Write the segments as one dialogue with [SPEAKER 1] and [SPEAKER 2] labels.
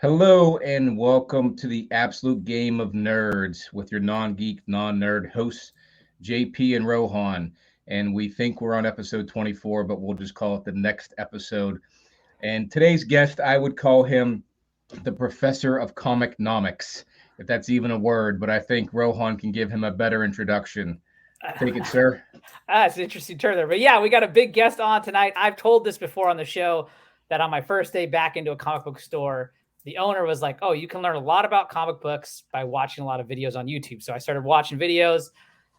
[SPEAKER 1] Hello and welcome to the Absolute Game of Nerds with your non-geek, non-nerd hosts, JP and Rohan. And we think we're on episode 24, but we'll just call it the next episode. And today's guest, I would call him the professor of comic-nomics, if that's even a word, but I think Rohan can give him a better introduction. Take it, sir.
[SPEAKER 2] It's an interesting turn there. But yeah, we got a big guest on tonight. I've told this before on the show that on my first day back into a comic book store, the owner was like, "Oh, you can learn a lot about comic books by watching a lot of videos on YouTube." So I started watching videos.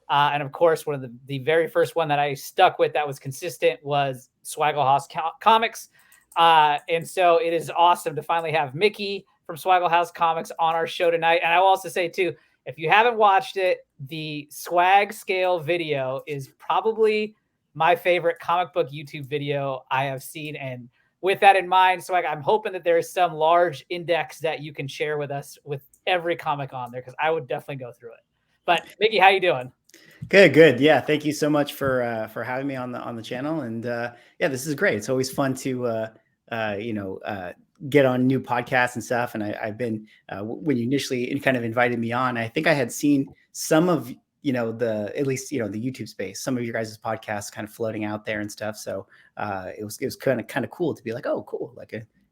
[SPEAKER 2] And of course, one of the very first one that I stuck with that was consistent was Swagglehaus Comics. And so it is awesome to finally have Mickey from Swagglehaus Comics on our show tonight. And I will also say, too, if you haven't watched it, the swag scale video is probably my favorite comic book YouTube video I have seen. And with that in mind, Swag, I'm hoping that there is some large index that you can share with us with every comic on there, because I would definitely go through it. But Mickey, how you doing?
[SPEAKER 3] Good. Yeah, thank you so much for having me on the channel, and yeah, this is great. It's always fun to get on new podcasts and stuff. And I've been when you initially kind of invited me on, I think I had seen some of at least the YouTube space, some of your guys' podcasts kind of floating out there and stuff. So it was kind of cool to be like, oh, cool,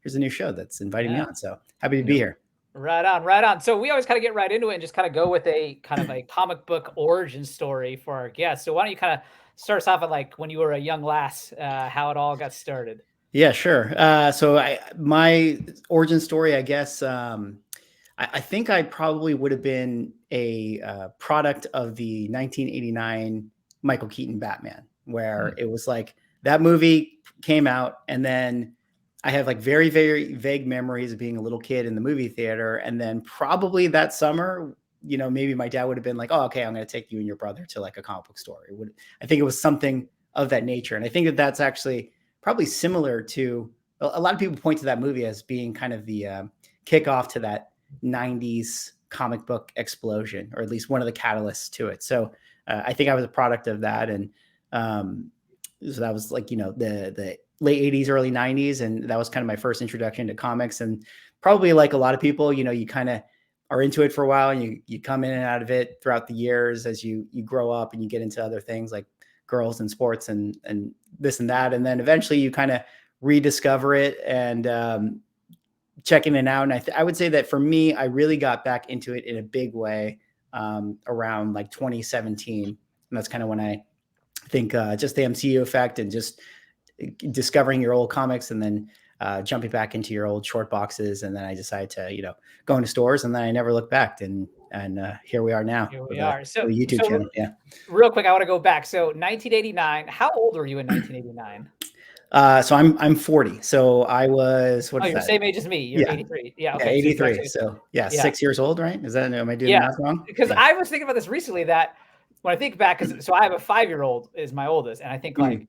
[SPEAKER 3] here's a new show that's inviting me on. So happy to be here.
[SPEAKER 2] Right on. So we always kind of get right into it and just kind of go with a kind of a comic book origin story for our guests. So why don't you kind of start us off at like when you were a young lass, how it all got started?
[SPEAKER 3] Yeah, sure. So my origin story, I guess, I think I probably would have been a product of the 1989 Michael Keaton Batman, where it was like that movie came out, and then I have like very, very vague memories of being a little kid in the movie theater. And then probably that summer, maybe my dad would have been like, oh, okay, I'm going to take you and your brother to like a comic book store. I think it was something of that nature. And I think that's actually probably similar to a lot of people point to that movie as being kind of the kickoff to that 90s comic book explosion, or at least one of the catalysts to it. So I think I was a product of that. And so that was like, the late 80s, early 90s. And that was kind of my first introduction to comics. And probably like a lot of people, you kind of are into it for a while, and you come in and out of it throughout the years as you grow up and you get into other things like girls and sports and this and that. And then eventually you kind of rediscover it and checking it out. And I would say that for me, I really got back into it in a big way around like 2017. And that's kind of when I think just the MCU effect and just discovering your old comics and then jumping back into your old short boxes. And then I decided to, go into stores, and then I never looked back. And here we are now.
[SPEAKER 2] Here we are. So
[SPEAKER 3] YouTube channel. Yeah.
[SPEAKER 2] Real quick, I want to go back. So 1989, how old were you in 1989?
[SPEAKER 3] So I'm 40. So I was,
[SPEAKER 2] you're the same age as me. You're 83. Yeah. Okay.
[SPEAKER 3] 83. So 6 years old, right? Am I doing the math wrong?
[SPEAKER 2] Because I was thinking about this recently, that when I think back, so I have a 5-year-old is my oldest. And I think like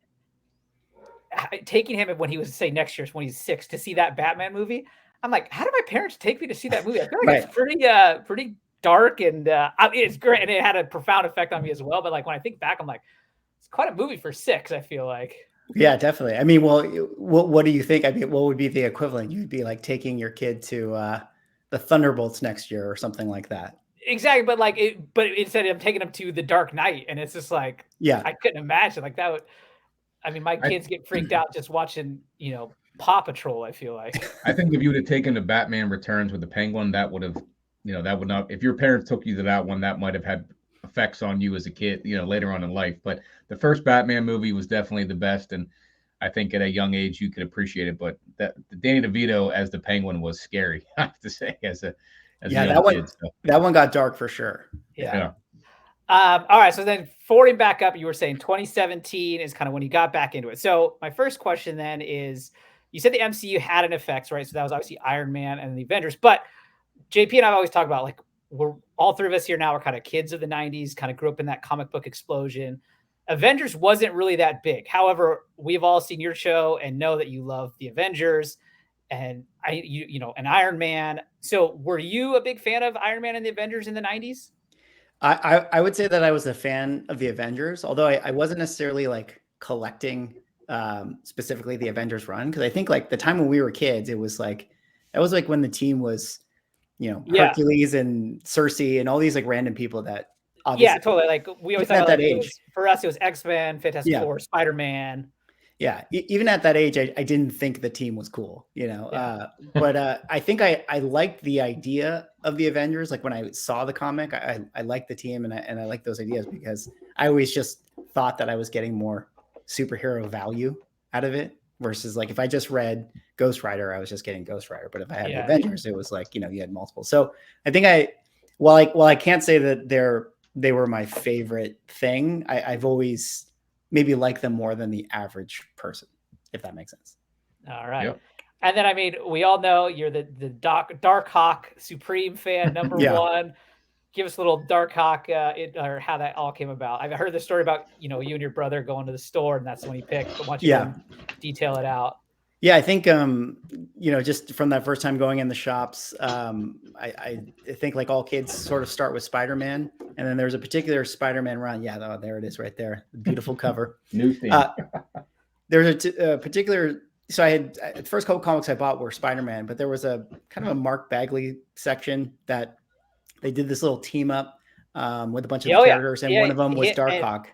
[SPEAKER 2] taking him when he was, say, next year, when he's 6, to see that Batman movie, I'm like, how did my parents take me to see that movie? I feel like it's pretty dark, and it's great, and it had a profound effect on me as well. But like when I think back, I'm like, it's quite a movie for 6. I feel like.
[SPEAKER 3] Yeah, definitely. I mean, well, what do you think? I mean, what would be the equivalent? You'd be like taking your kid to the Thunderbolts next year or something like that.
[SPEAKER 2] Exactly, but instead I'm taking them to the Dark Knight, and it's just like, I couldn't imagine like that. I mean, my kids get freaked out just watching, Paw Patrol, I feel like.
[SPEAKER 1] I think if you would have taken the Batman Returns with the Penguin, that would have, that would not, if your parents took you to that one, that might have had effects on you as a kid, later on in life. But the first Batman movie was definitely the best. And I think at a young age, you could appreciate it. But the Danny DeVito as the Penguin was scary, I have to say, as a young kid. So.
[SPEAKER 3] That one got dark for sure.
[SPEAKER 2] Yeah. All right. So then forwarding back up, you were saying 2017 is kind of when you got back into it. So my first question then is, you said the MCU had an effect, right? So that was obviously Iron Man and the Avengers. But JP and I have always talked about, like, we're all three of us here now are kind of kids of the 90s, kind of grew up in that comic book explosion. Avengers wasn't really that big. However, we've all seen your show and know that you love the Avengers and and Iron Man. So were you a big fan of Iron Man and the Avengers in the 90s?
[SPEAKER 3] I would say that I was a fan of the Avengers, although I wasn't necessarily like collecting specifically the Avengers run, because I think like the time when we were kids, it was like That was like when the team was,
[SPEAKER 2] Yeah.
[SPEAKER 3] Hercules and Cersei and all these like random people that
[SPEAKER 2] Yeah,
[SPEAKER 3] obviously
[SPEAKER 2] totally. Like we always
[SPEAKER 3] even
[SPEAKER 2] thought
[SPEAKER 3] at that
[SPEAKER 2] like,
[SPEAKER 3] age.
[SPEAKER 2] for us, it was X-Men, Fantastic
[SPEAKER 3] Yeah.
[SPEAKER 2] Four, Spider-Man.
[SPEAKER 3] Yeah. Even at that age, I didn't think the team was cool,
[SPEAKER 2] Yeah.
[SPEAKER 3] But I think I liked the idea of the Avengers. Like when I saw the comic, I liked the team and I liked those ideas because I always just thought that I was getting more superhero value out of it versus like if I just read Ghost Rider, I was just getting Ghost Rider. But if I had the Avengers, it was like, you had multiple. So I think while I can't say that they were my favorite thing, I've always maybe like them more than the average person, if that makes sense.
[SPEAKER 2] All right.
[SPEAKER 1] Yep.
[SPEAKER 2] And then, I mean, we all know you're the Dark Hawk Supreme fan, number one. Give us a little Dark Hawk or how that all came about. I've heard the story about, you and your brother going to the store and that's when he picked, but why don't you detail it out?
[SPEAKER 3] Yeah, I think, just from that first time going in the shops, I think like all kids sort of start with Spider-Man. And then there's a particular Spider-Man run. Yeah, there it is right there. Beautiful cover.
[SPEAKER 1] New theme.
[SPEAKER 3] There's a particular, so I had, the first couple comics I bought were Spider-Man, but there was a kind of a Mark Bagley section that they did this little team up with a bunch of characters. And one of them was Dark Hawk.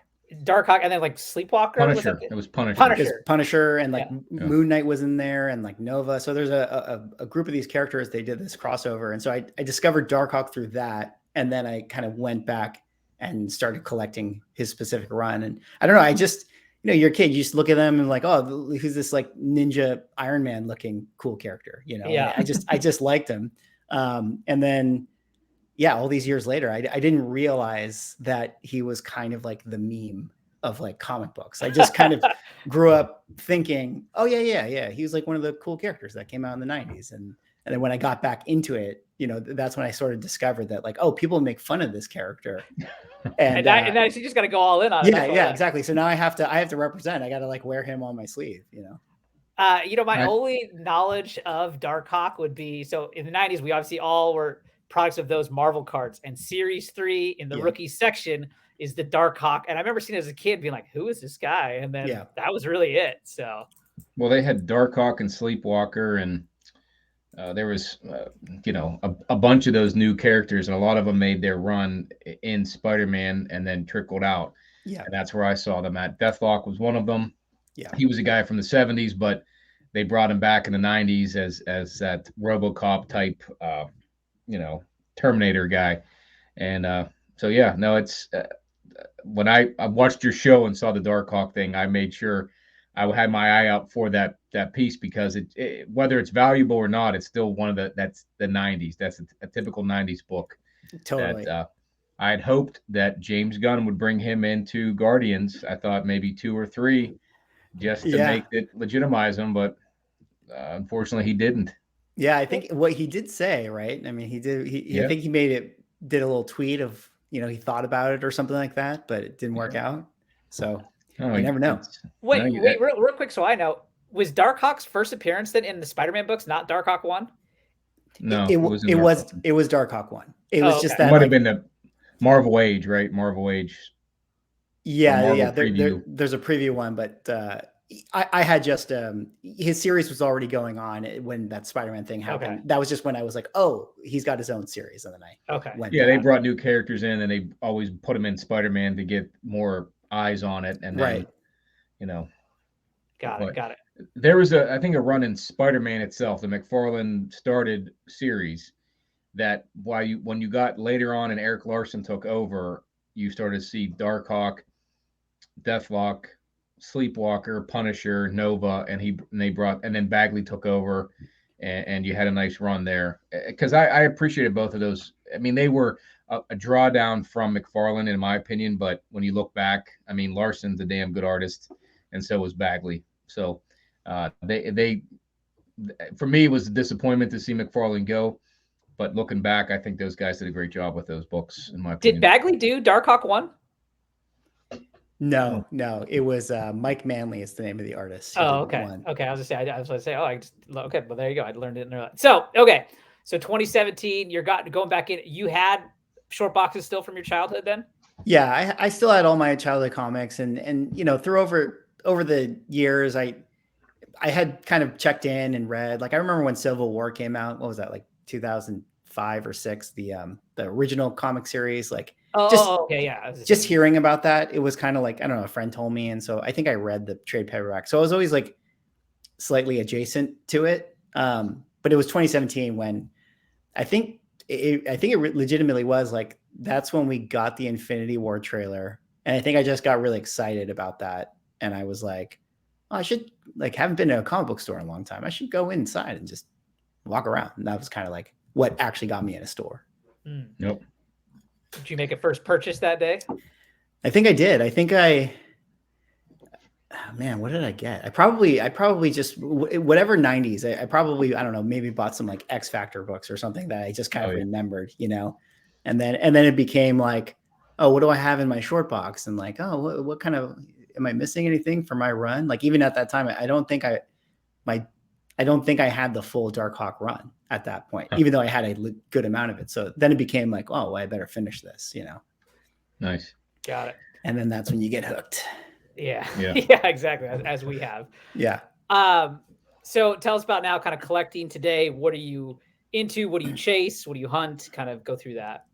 [SPEAKER 2] Dark Hawk, and then like Sleepwalker.
[SPEAKER 1] Punisher. It was Punisher.
[SPEAKER 3] Punisher, and like Moon Knight was in there, and like Nova. So there's a group of these characters. They did this crossover, and so I discovered Dark Hawk through that, and then I kind of went back and started collecting his specific run. And I don't know, I just you're a kid, you just look at them and like, oh, who's this like ninja Iron Man looking cool character? I just liked him, and then. Yeah, all these years later, I didn't realize that he was kind of like the meme of like comic books. I just kind of grew up thinking, oh yeah, he was like one of the cool characters that came out in the 90s. And then when I got back into it, that's when I sort of discovered that like, oh, people make fun of this character. And
[SPEAKER 2] now you just got to go all in on it.
[SPEAKER 3] Yeah, exactly. So now I have to represent. I got to like wear him on my sleeve.
[SPEAKER 2] My only knowledge of Dark Hawk would be, so in the 90s, we obviously all were products of those Marvel cards, and Series 3 in the rookie section is the Dark Hawk. And I remember seeing it as a kid being like, who is this guy? And then that was really it. So,
[SPEAKER 1] well, they had Dark Hawk and Sleepwalker, and there was, a bunch of those new characters, and a lot of them made their run in Spider-Man and then trickled out.
[SPEAKER 3] Yeah.
[SPEAKER 1] And that's where I saw them at. Deathlock was one of them.
[SPEAKER 3] Yeah.
[SPEAKER 1] He was a guy from the 70s, but they brought him back in the 90s as that RoboCop type, Terminator guy. And it's when I watched your show and saw the Dark Hawk thing, I made sure I had my eye out for that piece, because it whether it's valuable or not, it's still one of that's the 90s. That's a typical 90s book.
[SPEAKER 3] Totally.
[SPEAKER 1] That, I had hoped that James Gunn would bring him into Guardians. I thought maybe 2 or 3 just to make it legitimize him, but unfortunately he didn't.
[SPEAKER 3] Yeah, I think what he did say, right? I mean, he did. I think he did a little tweet of, he thought about it or something like that, but it didn't work out. So you never know.
[SPEAKER 2] Wait, real quick, so I know, was Dark Hawk's first appearance then in the Spider-Man books, not Dark Hawk 1?
[SPEAKER 3] No, it was Dark Hawk 1. It was just that
[SPEAKER 1] it might have been the Marvel Age, right? Marvel Age.
[SPEAKER 3] Yeah. There's a preview one, but I had just his series was already going on when that Spider-Man thing happened. Okay. That was just when I was like, oh, he's got his own series, and then I went.
[SPEAKER 1] Yeah, they brought new characters in, and they always put them in Spider-Man to get more eyes on it, and then,
[SPEAKER 2] Got it.
[SPEAKER 1] There was I think a run in Spider-Man itself, the McFarlane started series, that when you got later on and Eric Larson took over, you started to see Dark Hawk, Deathlock, Sleepwalker, Punisher, Nova, and then Bagley took over, and you had a nice run there. Because I appreciated both of those. I mean, they were a drawdown from McFarlane, in my opinion, but when you look back, I mean, Larson's a damn good artist, and so was Bagley. So they for me, it was a disappointment to see McFarlane go, but looking back, I think those guys did a great job with those books, in my opinion.
[SPEAKER 2] Did Bagley do Dark Hawk 1?
[SPEAKER 3] No, it was Mike Manley is the name of the artist.
[SPEAKER 2] Oh, okay. Okay, I was going to say, okay, well, there you go. I learned it in there. So 2017, you're going back in. You had short boxes still from your childhood then?
[SPEAKER 3] Yeah, I still had all my childhood comics, and through over the years, I I had kind of checked in and read, like, I remember when Civil War came out, what was that, like 2005 or six, the original comic series, like
[SPEAKER 2] okay, yeah.
[SPEAKER 3] Just hearing about that, it was kind of like, I don't know, a friend told me. And so I think I read the trade paperback. So I was always like slightly adjacent to it. But it was 2017 when I think it legitimately was like, that's when we got the Infinity War trailer. And I think I just got really excited about that. And I was like, oh, I should, like, haven't been to a comic book store in a long time. I should go inside and just walk around. And that was kind of like what actually got me in a store.
[SPEAKER 1] Yep.
[SPEAKER 2] Did you make a first purchase that day?
[SPEAKER 3] I think I did. I think man, what did I get? I probably just whatever 90s. I probably, I don't know, maybe bought some like X Factor books or something that I just kind of remembered, you know? And then it became like, oh, what do I have in my short box? And like, oh, what kind of, am I missing anything for my run? Like, even at that time, I don't think I had the full Darkhawk run at that point, even though I had a good amount of it. So then it became like, oh, well, I better finish this, you know?
[SPEAKER 1] Nice.
[SPEAKER 2] Got it.
[SPEAKER 3] And then that's when you get hooked.
[SPEAKER 2] Yeah.
[SPEAKER 1] Yeah,
[SPEAKER 2] yeah, exactly. As we have.
[SPEAKER 3] Yeah.
[SPEAKER 2] So tell us about now kind of collecting today. What are you into? What do you chase? What do you hunt? Kind of go through that.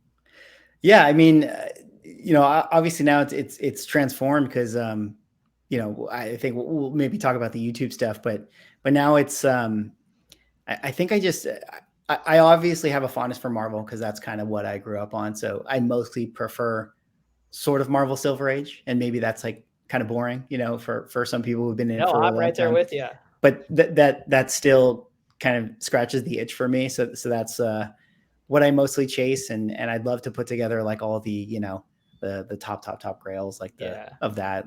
[SPEAKER 3] Yeah. I mean, you know, obviously now it's transformed because, you know, I think we'll maybe talk about the YouTube stuff, but now it's, I think I obviously have a fondness for Marvel because that's kind of what I grew up on. So I mostly prefer sort of Marvel Silver Age, and maybe that's like kind of boring, you know, for some people who've been in it for a long time.
[SPEAKER 2] I'm right there with you.
[SPEAKER 3] But that still kind of scratches the itch for me. So that's what I mostly chase, and I'd love to put together like all the, you know, the top grails like of that,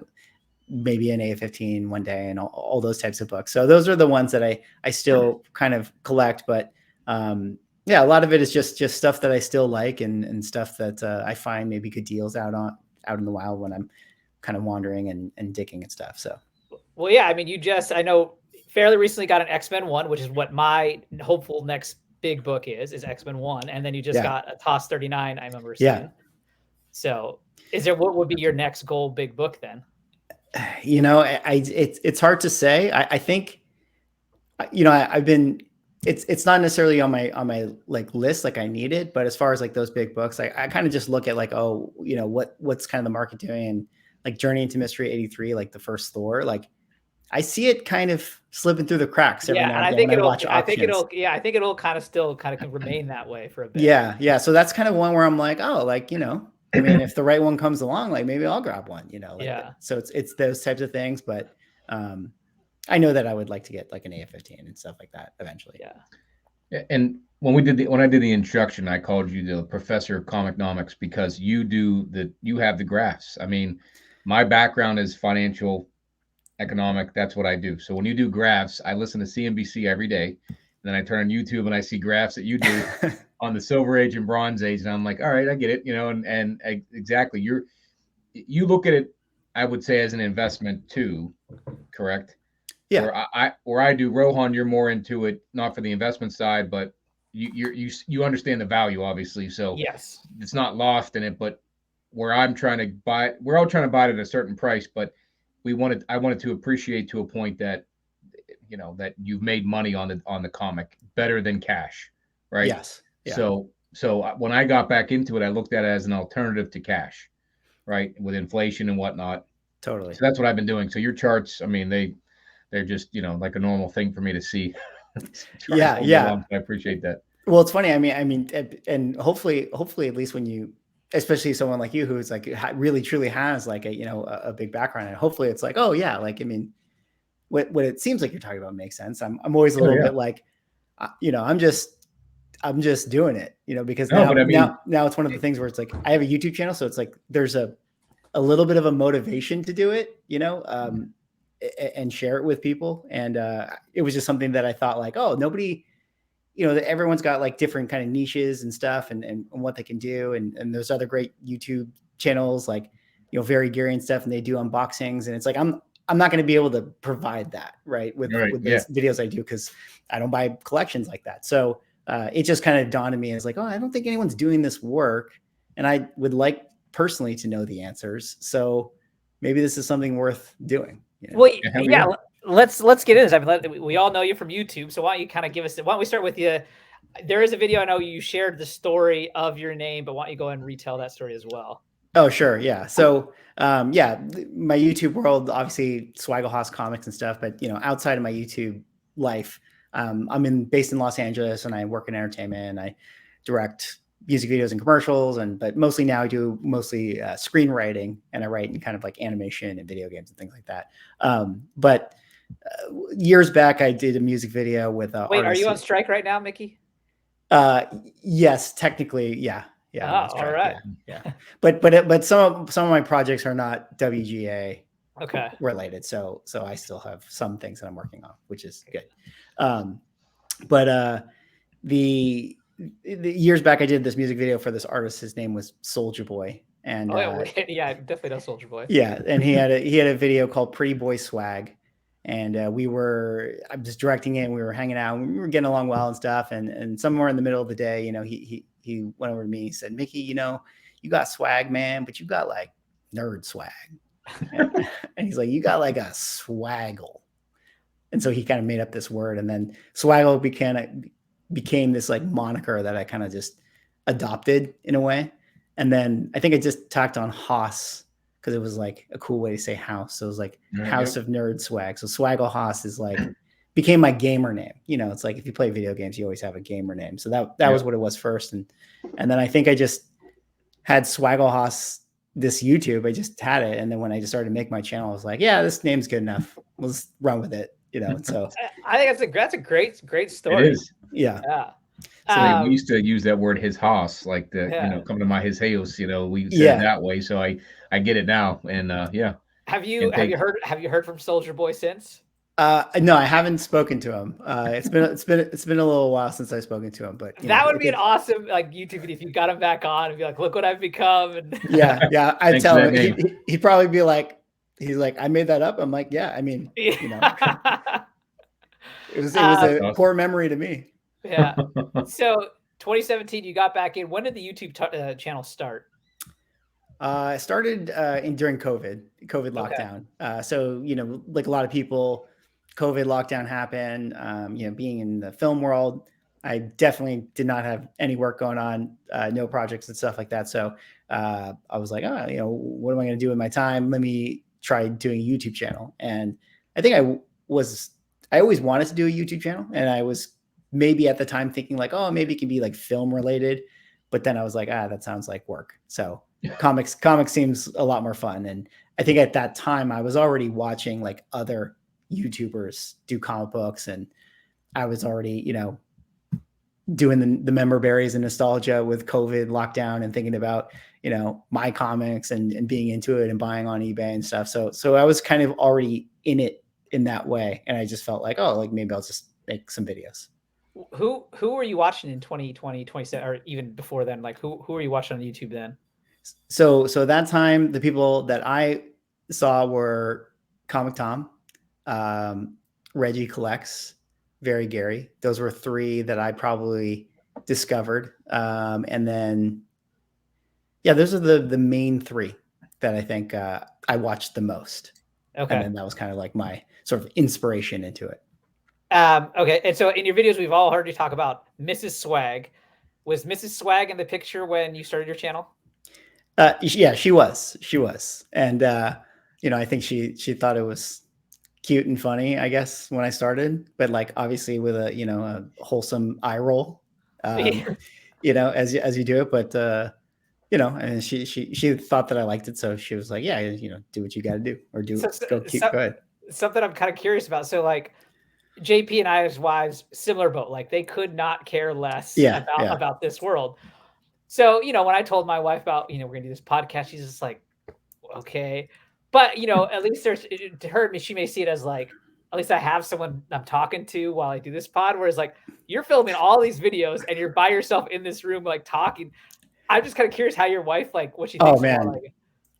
[SPEAKER 3] maybe an A15 one day, and all those types of books. So those are the ones that I still kind of collect, but yeah, a lot of it is just stuff that I still like and stuff that I find maybe good deals out in the wild when I'm kind of wandering and digging and stuff. So,
[SPEAKER 2] well, yeah, I mean, I know fairly recently got an X-Men 1, which is what my hopeful next big book is X-Men 1. And then you just got a TOS 39, I remember seeing. Yeah. So what would be your next goal big book then?
[SPEAKER 3] You know, it's hard to say. I think, you know, I've been, it's not necessarily on my like list, like I need it, but as far as like those big books, I kind of just look at like, oh, you know, what's kind of the market doing, and like Journey into Mystery 83, like the first Thor, like I see it kind of slipping through the cracks every now and then when I watch auctions.
[SPEAKER 2] I think it'll kind of remain that way for a bit.
[SPEAKER 3] Yeah. So that's kind of one where I'm like, oh, like, you know, I mean, if the right one comes along, like maybe I'll grab one, you know, like, so it's those types of things, but I know that I would like to get like an AF-15 and stuff like that eventually.
[SPEAKER 1] Yeah. And when I did the introduction, I called you the professor of comicnomics because you have the graphs. I mean, my background is financial economic. That's what I do. So when you do graphs, I listen to CNBC every day. Then I turn on YouTube and I see graphs that you do on the Silver Age and Bronze Age. And I'm like, all right, I get it. You know, and exactly. You look at it, I would say, as an investment too, correct?
[SPEAKER 3] Yeah.
[SPEAKER 1] Where I do, Rohan, you're more into it, not for the investment side, but you understand the value, obviously. So
[SPEAKER 2] yes,
[SPEAKER 1] it's not lost in it, but where I'm trying to buy, we're all trying to buy it at a certain price, but I wanted to appreciate to a point that, you know, that you've made money on the comic better than cash, right?
[SPEAKER 3] Yes.
[SPEAKER 1] Yeah. So when I got back into it, I looked at it as an alternative to cash, right? With inflation and whatnot.
[SPEAKER 3] Totally.
[SPEAKER 1] So that's what I've been doing. So your charts, I mean, they're just, you know, like a normal thing for me to see.
[SPEAKER 3] Yeah.
[SPEAKER 1] I appreciate that.
[SPEAKER 3] Well, it's funny. I mean, and hopefully, at least when you, especially someone like you who's like really truly has like a, you know, a big background, and hopefully it's like, oh yeah, like, I mean, what it seems like you're talking about makes sense. I'm always a little bit like, you know, I'm just doing it, you know, because now it's one of the things where it's like I have a YouTube channel, so it's like there's a little bit of a motivation to do it, you know, and share it with people. And it was just something that I thought like, oh, nobody, you know, that everyone's got like different kind of niches and stuff and what they can do. And there's other great YouTube channels like, you know, Very Geary and stuff, and they do unboxings. And it's like, I'm not going to be able to provide that, right, with those videos I do, because I don't buy collections like that. So it just kind of dawned on me as like, oh, I don't think anyone's doing this work, and I would like personally to know the answers. So maybe this is something worth doing. You know?
[SPEAKER 2] Well, yeah. let's get into this. I mean, we all know you from YouTube, so why don't you kind of give us? Why don't we start with you? There is a video I know you shared the story of your name, but why don't you go ahead and retell that story as well?
[SPEAKER 3] Oh, sure. Yeah. So, my YouTube world, obviously Swagglehaus comics and stuff, but outside of my YouTube life, I'm based in Los Angeles and I work in entertainment and I direct music videos and commercials but mostly now I do screenwriting and I write in kind of like animation and video games and things like that. But years back, I did a music video with
[SPEAKER 2] Wait, are you on strike right now, Mickey?
[SPEAKER 3] Yes, technically. Yeah. Yeah.
[SPEAKER 2] Oh, all right.
[SPEAKER 3] Yeah. But some of my projects are not WGA related. So I still have some things that I'm working on, which is good. But the years back, I did this music video for this artist. His name was Soulja Boy. And
[SPEAKER 2] yeah, I definitely know Soulja Boy.
[SPEAKER 3] Yeah. And he had a video called Pretty Boy Swag. And I was directing it and we were hanging out and we were getting along well and stuff. And somewhere in the middle of the day, he went over to me, he said, Mickey, you got swag, man, but you got like nerd swag. And he's like, you got like a swaggle. And so he kind of made up this word. And then swaggle became this like moniker that I kind of just adopted in a way. And then I think I just tacked on Haas because it was like a cool way to say house. So it was like House of Nerd Swag. So Swagglehaus is like became my gamer name. It's like if you play video games, you always have a gamer name. So that was what it was first. And then I think I just had Swagglehaus, this YouTube. I just had it. And then when I just started to make my channel, I was like, yeah, this name's good enough. Let's run with it. And so
[SPEAKER 2] I think that's a great story.
[SPEAKER 1] It is.
[SPEAKER 3] Yeah.
[SPEAKER 1] So we used to use that word his house, like come to my his house, we said it that way. So I get it now. And
[SPEAKER 2] Have you heard from Soulja Boy since?
[SPEAKER 3] No, I haven't spoken to him. It's been a little while since I've spoken to him, but
[SPEAKER 2] that would be an awesome like YouTube video if you got him back on and be like, look what I've become. And
[SPEAKER 3] yeah. I'd tell him he'd probably be like, he's like, I made that up. I'm like, yeah, I mean, it was a core memory to me.
[SPEAKER 2] Yeah. So 2017, you got back in. When did the YouTube channel start?
[SPEAKER 3] I started during COVID lockdown. So, like a lot of people, COVID lockdown happened. Being in the film world, I definitely did not have any work going on, no projects and stuff like that. So I was like, what am I going to do with my time? Let me try doing a YouTube channel. And I think I always wanted to do a YouTube channel. And I was maybe at the time thinking like, oh, maybe it can be like film related. But then I was like, that sounds like work. So comics seems a lot more fun. And I think at that time I was already watching like other YouTubers do comic books. And I was already, doing the member berries and nostalgia with COVID lockdown and thinking about, my comics and being into it and buying on eBay and stuff. So I was kind of already in it in that way. And I just felt like, maybe I'll just make some videos.
[SPEAKER 2] Who were you watching in 2020, 27, or even before then? Like who were you watching on YouTube then?
[SPEAKER 3] So that time, the people that I saw were Comic Tom, Reggie Collects, Very Gary. Those were three that I probably discovered. And then, those are the main three that I think I watched the most.
[SPEAKER 2] Okay.
[SPEAKER 3] And then that was kind of like my sort of inspiration into it.
[SPEAKER 2] Okay. And so in your videos, we've all heard you talk about Mrs. Swag. Was Mrs. Swag in the picture when you started your channel?
[SPEAKER 3] Yeah, she was. And, I think she thought it was cute and funny, I guess, when I started, but like, obviously with a wholesome eye roll, as you do it, but, and she thought that I liked it. So she was like, yeah, do what you got to do or go ahead.
[SPEAKER 2] Something I'm kind of curious about. So like, JP and I's wives, similar boat. Like they could not care less about this world. So, when I told my wife about, we're gonna do this podcast, she's just like, okay. But, at least to her, she may see it as like, at least I have someone I'm talking to while I do this pod. Whereas like you're filming all these videos and you're by yourself in this room, like talking. I'm just kind of curious how your wife, like what she thinks.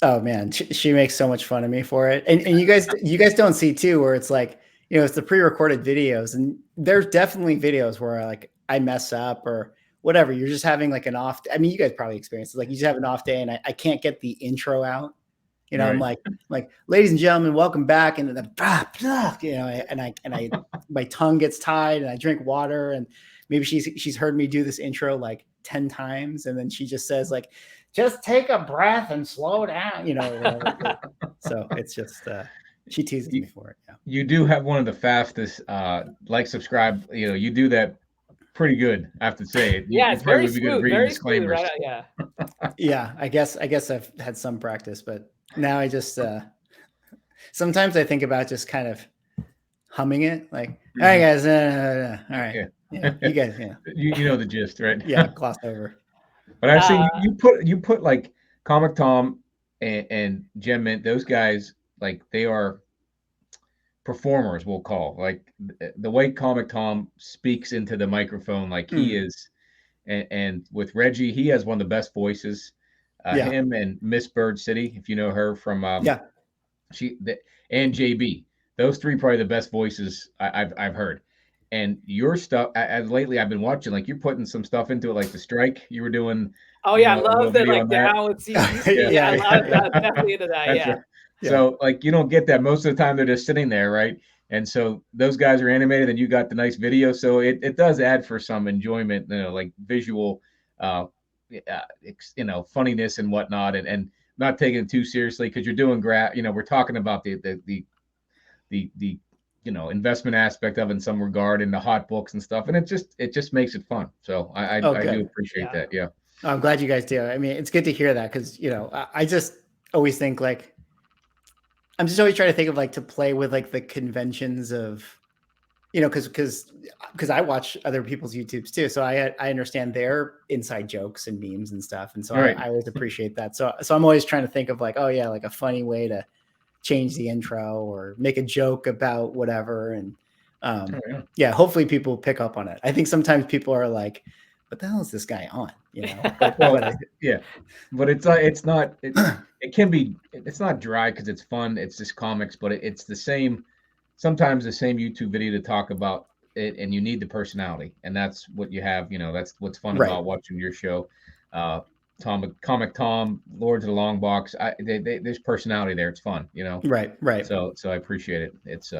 [SPEAKER 3] Oh man. She makes so much fun of me for it. And you guys don't see too, where it's like, it's the pre-recorded videos, and there's definitely videos where I mess up or whatever. You're just having like an off. I mean, you guys probably experienced it. Like you just have an off day and I can't get the intro out You know,
[SPEAKER 1] Right.
[SPEAKER 3] I'm like, ladies and gentlemen, welcome back. And then you know, and I my tongue gets tied and I drink water, and maybe she's heard me do this intro like 10 times, and then she just says like, just take a breath and slow down, you know, or whatever. So it's just she teases me for it. Yeah.
[SPEAKER 1] You do have one of the fastest like, subscribe. You know, you do that pretty good, I have to say.
[SPEAKER 2] Yeah,
[SPEAKER 1] You
[SPEAKER 2] it's
[SPEAKER 1] probably
[SPEAKER 2] very
[SPEAKER 1] would be good at
[SPEAKER 2] smooth,
[SPEAKER 1] reading
[SPEAKER 2] very smooth.
[SPEAKER 1] disclaimers.
[SPEAKER 2] Right? Yeah.
[SPEAKER 3] Yeah, I guess I've had some practice, but now I just sometimes I think about just kind of humming it, like, all right, guys, all right, yeah, you guys, yeah,
[SPEAKER 1] You know the gist, right?
[SPEAKER 3] yeah, gloss over.
[SPEAKER 1] But I've seen you put like Comic Tom and Gem Mint, those guys, like, they are performers, we'll call. Like, the way Comic Tom speaks into the microphone, like he is, and with Reggie, he has one of the best voices.
[SPEAKER 3] Yeah.
[SPEAKER 1] Him and Miss Bird City, if you know her from
[SPEAKER 3] Yeah.
[SPEAKER 1] and JB, those three probably the best voices I've heard. And your stuff, lately I've been watching, like, you're putting some stuff into it, like the strike you were doing.
[SPEAKER 2] Oh
[SPEAKER 1] you
[SPEAKER 2] yeah, I
[SPEAKER 1] know, a little
[SPEAKER 2] love that,
[SPEAKER 1] video
[SPEAKER 2] like
[SPEAKER 1] on
[SPEAKER 2] the
[SPEAKER 1] that.
[SPEAKER 2] how it's CGC.
[SPEAKER 3] Yeah,
[SPEAKER 2] I love
[SPEAKER 3] yeah.
[SPEAKER 2] that. Definitely into that.
[SPEAKER 1] That's
[SPEAKER 2] Yeah.
[SPEAKER 1] right. So, like, you don't get that most of the time. They're just sitting there, right? And so those guys are animated, and you got the nice video. So it does add for some enjoyment, you know, like visual, you know, funniness and whatnot, and not taking it too seriously, because you're doing you know, we're talking about the you know, investment aspect of it in some regard, and the hot books and stuff, and it just makes it fun. So I do appreciate that. Yeah.
[SPEAKER 3] I'm glad you guys do. I mean, it's good to hear that, because, you know, I just always think, like, I'm just always trying to think of, like, to play with, like, the conventions of, you know, because I watch other people's YouTubes too, so I understand their inside jokes and memes and stuff, and so
[SPEAKER 1] Right.
[SPEAKER 3] I always appreciate that. So I'm always trying to think of, like, oh yeah, like a funny way to change the intro or make a joke about whatever, and yeah, hopefully people pick up on it. I think sometimes people are like, what the hell is this guy on? You know,
[SPEAKER 1] yeah, but it's not. It can be. It's not dry because it's fun. It's just comics, but it's the same. Sometimes the same YouTube video to talk about it, and you need the personality, and that's what you have. You know, that's what's fun about watching your show. Comic Tom, Lords of the Long Box. There's personality there. It's fun. You know.
[SPEAKER 3] Right.
[SPEAKER 1] So I appreciate it. It's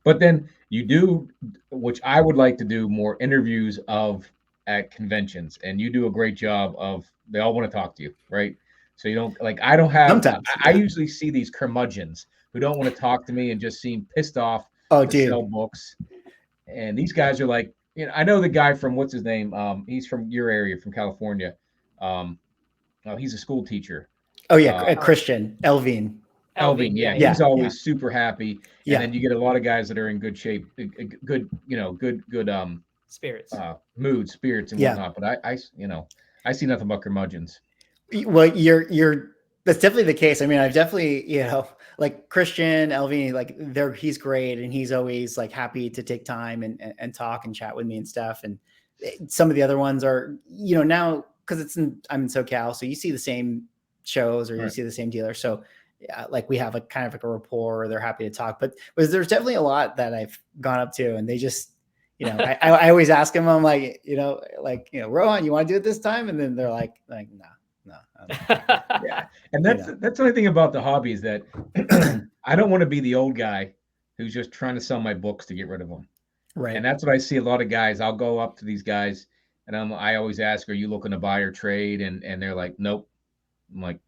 [SPEAKER 1] but then you do, which I would like to do, more interviews of at conventions, and you do a great job of. They all want to talk to you, right? So you don't, like, I don't have.
[SPEAKER 3] Sometimes,
[SPEAKER 1] I usually see these curmudgeons who don't want to talk to me and just seem pissed off to sell books. And these guys are like, you know, I know the guy from, what's his name? He's from your area, from California. He's a school teacher.
[SPEAKER 3] Oh yeah, Christian Elvin.
[SPEAKER 1] Yeah. He's always super happy. And then you get a lot of guys that are in good shape, good, you know, good
[SPEAKER 2] spirits,
[SPEAKER 1] mood, spirits, and whatnot. But I you know, I see nothing but curmudgeons.
[SPEAKER 3] Well, you're that's definitely the case. I mean, I've definitely, you know, like Christian Elvini, like he's great, and he's always like happy to take time and talk and chat with me and stuff. And some of the other ones are, you know, now because I'm in SoCal, so you see the same shows or you see the same dealer. So yeah, like we have a kind of like a rapport, or they're happy to talk. But there's definitely a lot that I've gone up to, and they just, you know, I always ask them, I'm like, Rohan, you want to do it this time? And then they're like, no.
[SPEAKER 1] Yeah, and that's the only thing about the hobby is that I don't want to be the old guy who's just trying to sell my books to get rid of them.
[SPEAKER 3] Right.
[SPEAKER 1] And that's what I see a lot of guys. I'll go up to these guys, and I always ask, "Are you looking to buy or trade?" And they're like, "Nope." I'm like,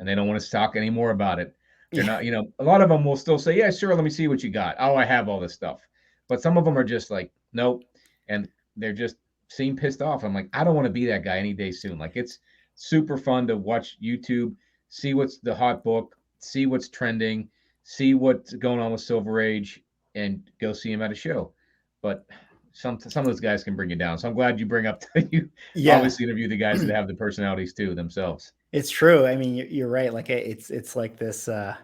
[SPEAKER 1] and they don't want to talk anymore about it. They're not, you know. A lot of them will still say, "Yeah, sure. Let me see what you got." Oh, I have all this stuff. But some of them are just like, "Nope," and they're just seem pissed off. I'm like, I don't want to be that guy any day soon. Like, it's super fun to watch YouTube, see what's the hot book, see what's trending, see what's going on with Silver Age, and go see him at a show. But some of those guys can bring you down. So I'm glad you bring up you obviously interview the guys that have the personalities too themselves.
[SPEAKER 3] It's true. I mean, you're right. Like it's like this. I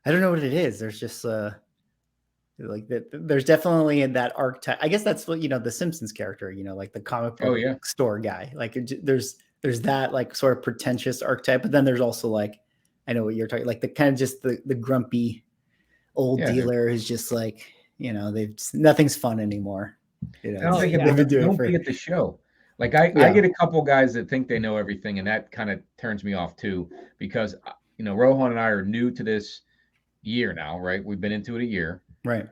[SPEAKER 3] don't know what it is. There's just like that. There's definitely that archetype. I guess that's what, you know, the Simpsons character. You know, like the comic book store guy. Like there's that like sort of pretentious archetype, but then there's also like, I know what you're talking, like the kind of just the grumpy old dealer who's just like, you know, nothing's fun anymore. You know,
[SPEAKER 1] don't be at the show. Like I get a couple guys that think they know everything, and that kind of turns me off too, because Rohan and I are new to this year now, right? We've been into it a year,
[SPEAKER 3] Right.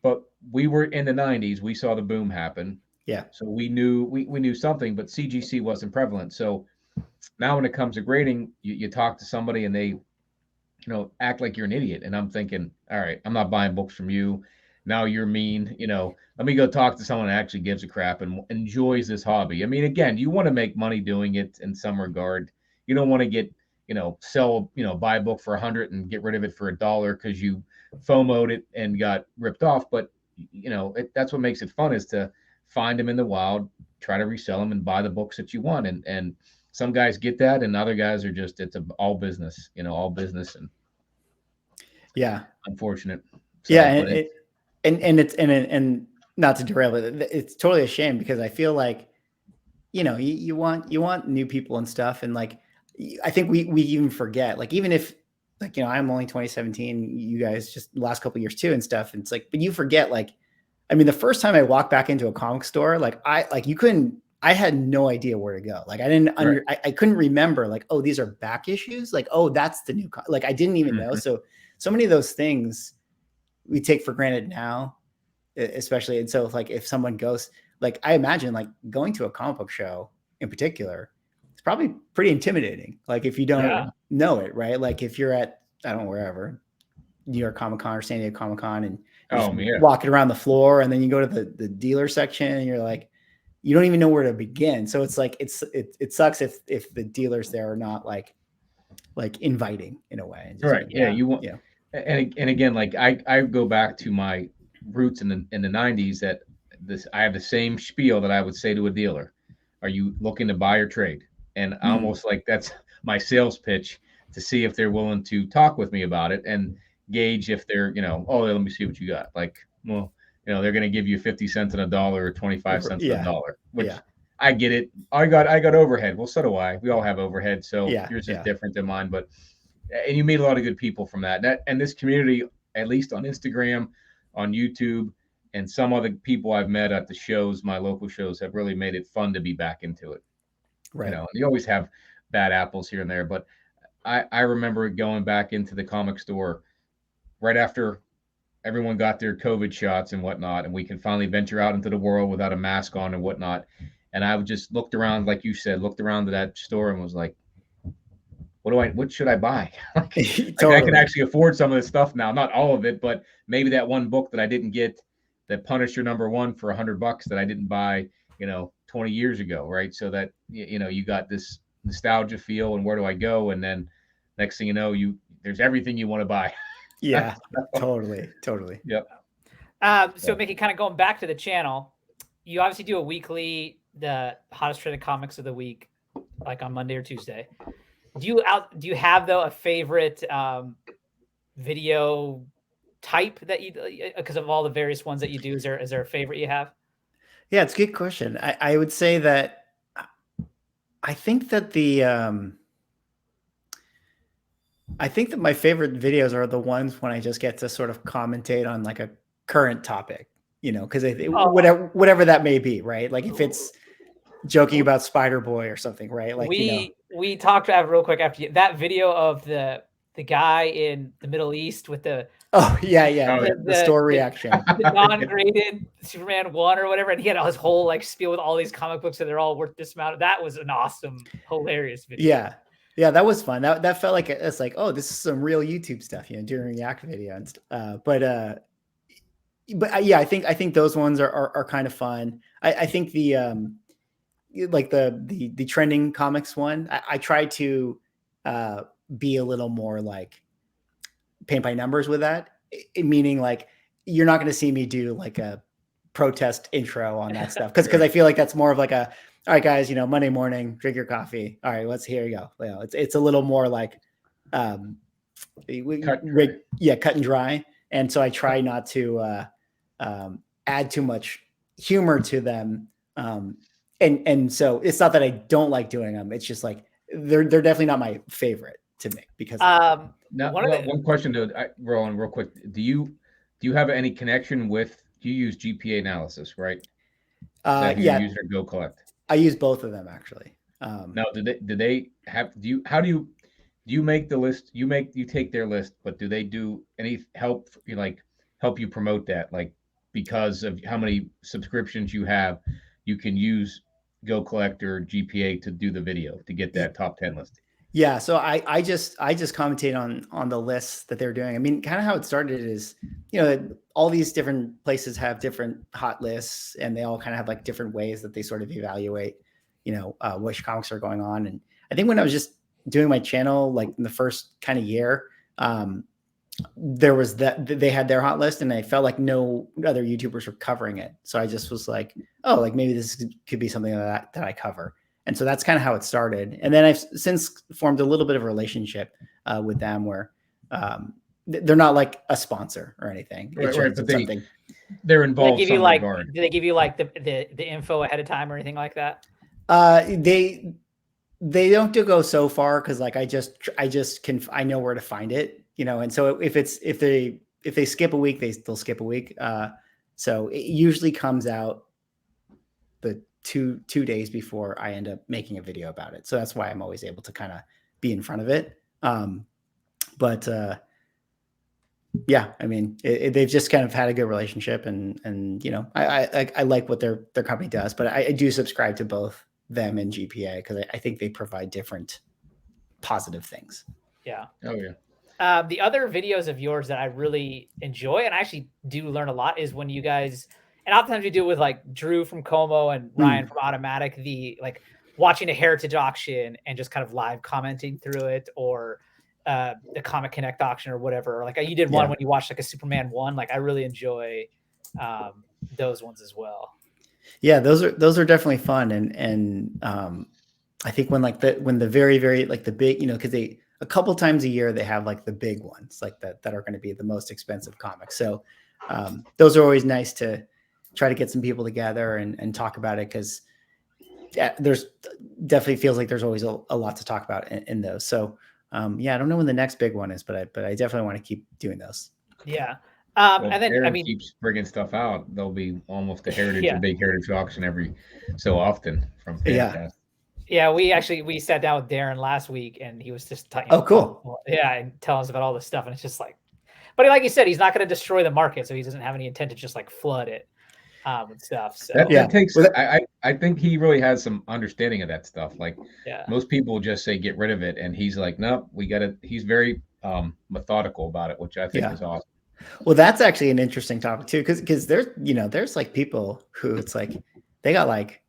[SPEAKER 1] but we were in the 90s. We saw the boom happen.
[SPEAKER 3] Yeah.
[SPEAKER 1] So we knew something, but CGC wasn't prevalent. So now when it comes to grading, you talk to somebody and they act like you're an idiot. And I'm thinking, all right, I'm not buying books from you. Now you're mean. Let me go talk to someone that actually gives a crap and enjoys this hobby. I mean, again, you want to make money doing it in some regard. You don't want to get, buy a book for $100 and get rid of it for $1 because you FOMO'd it and got ripped off. But, that's what makes it fun, is to find them in the wild, try to resell them and buy the books that you want. And some guys get that, and other guys are just, it's all business, all business, and
[SPEAKER 3] yeah,
[SPEAKER 1] unfortunate. So,
[SPEAKER 3] yeah, and not to derail it, it's totally a shame, because I feel like you want new people and stuff, and like I think we even forget, like, even if, like, I'm only 2017, you guys just the last couple of years too and stuff, and it's like, but you forget, like, I mean, the first time I walked back into a comic store, I had no idea where to go. Like, I didn't I couldn't remember, like, oh, these are back issues. Like, oh, that's the new, like, I didn't even know. So many of those things we take for granted now, especially. And so if someone goes, like, I imagine, like, going to a comic book show in particular, it's probably pretty intimidating. Like, if you don't know it, right? Like, if you're at, I don't know, wherever, New York Comic Con or San Diego Comic Con, and walking around the floor, and then you go to the dealer section, and you're like, you don't even know where to begin. So it's like, it sucks if the dealers there are not like inviting in a way.
[SPEAKER 1] Right. Yeah. You want, and again, like, I go back to my roots in the 90s, that I have the same spiel that I would say to a dealer. Are you looking to buy or trade? And almost like that's my sales pitch, to see if they're willing to talk with me about it and gauge if they're, oh, let me see what you got. Like, well, they're going to give you 50 cents on a dollar or 25 cents on a dollar, which I get it. I got overhead. Well, so do I. We all have overhead. So yours is different than mine, and you meet a lot of good people from that. And this community, at least on Instagram, on YouTube, and some other people I've met at the shows, my local shows, have really made it fun to be back into it.
[SPEAKER 3] Right.
[SPEAKER 1] You always have bad apples here and there, but I remember going back into the comic store right after everyone got their COVID shots and whatnot, and we can finally venture out into the world without a mask on and whatnot. And I just looked around, like you said, looked around to that store and was like, what should I buy? like I can actually afford some of this stuff now, not all of it, but maybe that one book that I didn't get, that Punisher #1 for $100 that I didn't buy, 20 years ago. Right. So that, you got this nostalgia feel, and where do I go? And then next thing you know, there's everything you want to buy.
[SPEAKER 3] Yeah, totally.
[SPEAKER 1] Yep.
[SPEAKER 2] So Mickey, kind of going back to the channel, you obviously do a weekly, the hottest traded comics of the week, like on Monday or Tuesday. Do you have, though, a favorite video type that you, because of all the various ones that you do? Is there a favorite you have?
[SPEAKER 3] Yeah, it's a good question. I would say that I think that my favorite videos are the ones when I just get to sort of commentate on like a current topic, because whatever that may be, right? Like if it's joking about Spider-Boy or something, right? Like
[SPEAKER 2] we talked about real quick after that video of the guy in the Middle East with the the store reaction, the non-graded Superman 1 or whatever, and he had his whole like spiel with all these comic books and they're all worth this amount. That was an awesome, hilarious video.
[SPEAKER 3] Yeah, that was fun. That felt like it's like, oh, this is some real YouTube stuff, during React video and but yeah, I think those ones are kind of fun. I think the like the trending comics one, I try to be a little more like paint by numbers with that, meaning like you're not going to see me do like a protest intro on that stuff because I feel like that's more of like a, all right, guys, Monday morning, drink your coffee. All right, here you go. It's a little more like cut and dry. And so I try not to add too much humor to them. And so it's not that I don't like doing them. It's just like they're definitely not my favorite to me because
[SPEAKER 1] now one question to Rohan real quick. Do you have any connection with? Do you use GPA analysis, right?
[SPEAKER 3] Yeah.
[SPEAKER 1] Use it or Go Collect?
[SPEAKER 3] I use both of them actually.
[SPEAKER 1] Now, do they have? How do you? you make the list, you take their list, but do they do any help, like help you promote that? Like, because of how many subscriptions you have, you can use Go Collector GPA to do the video to get that top 10 list.
[SPEAKER 3] Yeah, so I just commentate on the lists that they're doing. I mean, kind of how it started is, all these different places have different hot lists, and they all kind of have like different ways that they sort of evaluate, which comics are going on. And I think when I was just doing my channel, like in the first kind of year, there was that they had their hot list, and I felt like no other YouTubers were covering it. So I just was like, oh, like maybe this could be something that I cover. And so that's kind of how it started. And then I've since formed a little bit of a relationship with them where they're not like a sponsor or anything.
[SPEAKER 1] Right, but they're involved.
[SPEAKER 2] Do they give you like the info ahead of time or anything like that?
[SPEAKER 3] They don't go so far because like I know where to find it, And so if they skip a week, they'll skip a week. So it usually comes out the two days before I end up making a video about it. So that's why I'm always able to kind of be in front of it. Yeah, I mean, they've just kind of had a good relationship, and I like what their company does, but I do subscribe to both them and GPA because I think they provide different positive things.
[SPEAKER 2] Yeah.
[SPEAKER 1] Oh yeah.
[SPEAKER 2] The other videos of yours that I really enjoy and I actually do learn a lot is when you guys, and oftentimes you do it with like Drew from Como and Ryan from Automatic, the like watching a heritage auction and just kind of live commenting through it, or the Comic Connect auction or whatever. Like you did one when you watched like a Superman 1. Like I really enjoy those ones as well.
[SPEAKER 3] Yeah, those are definitely fun, and I think when the very, very like the big, because they a couple times a year they have like the big ones like that are going to be the most expensive comics. So those are always nice to try to get some people together and talk about it, because there's definitely feels like there's always a lot to talk about in those. So I don't know when the next big one is, but I definitely want to keep doing those.
[SPEAKER 2] Yeah.
[SPEAKER 1] Well,
[SPEAKER 2] and then
[SPEAKER 1] Aaron keeps bringing stuff out. There'll be almost a big heritage auction every so often from Fantastic.
[SPEAKER 2] Yeah, we sat down with Darren last week, and he was just talking.
[SPEAKER 3] Oh, cool.
[SPEAKER 2] And telling us about all this stuff, and it's just like, but like you said, he's not going to destroy the market, so he doesn't have any intent to just like flood it with stuff. So
[SPEAKER 1] that takes. I think he really has some understanding of that stuff. Like most people just say get rid of it, and he's like, no, we got to. He's very methodical about it, which I think is awesome.
[SPEAKER 3] Well, that's actually an interesting topic too, because there's like people who it's like they got like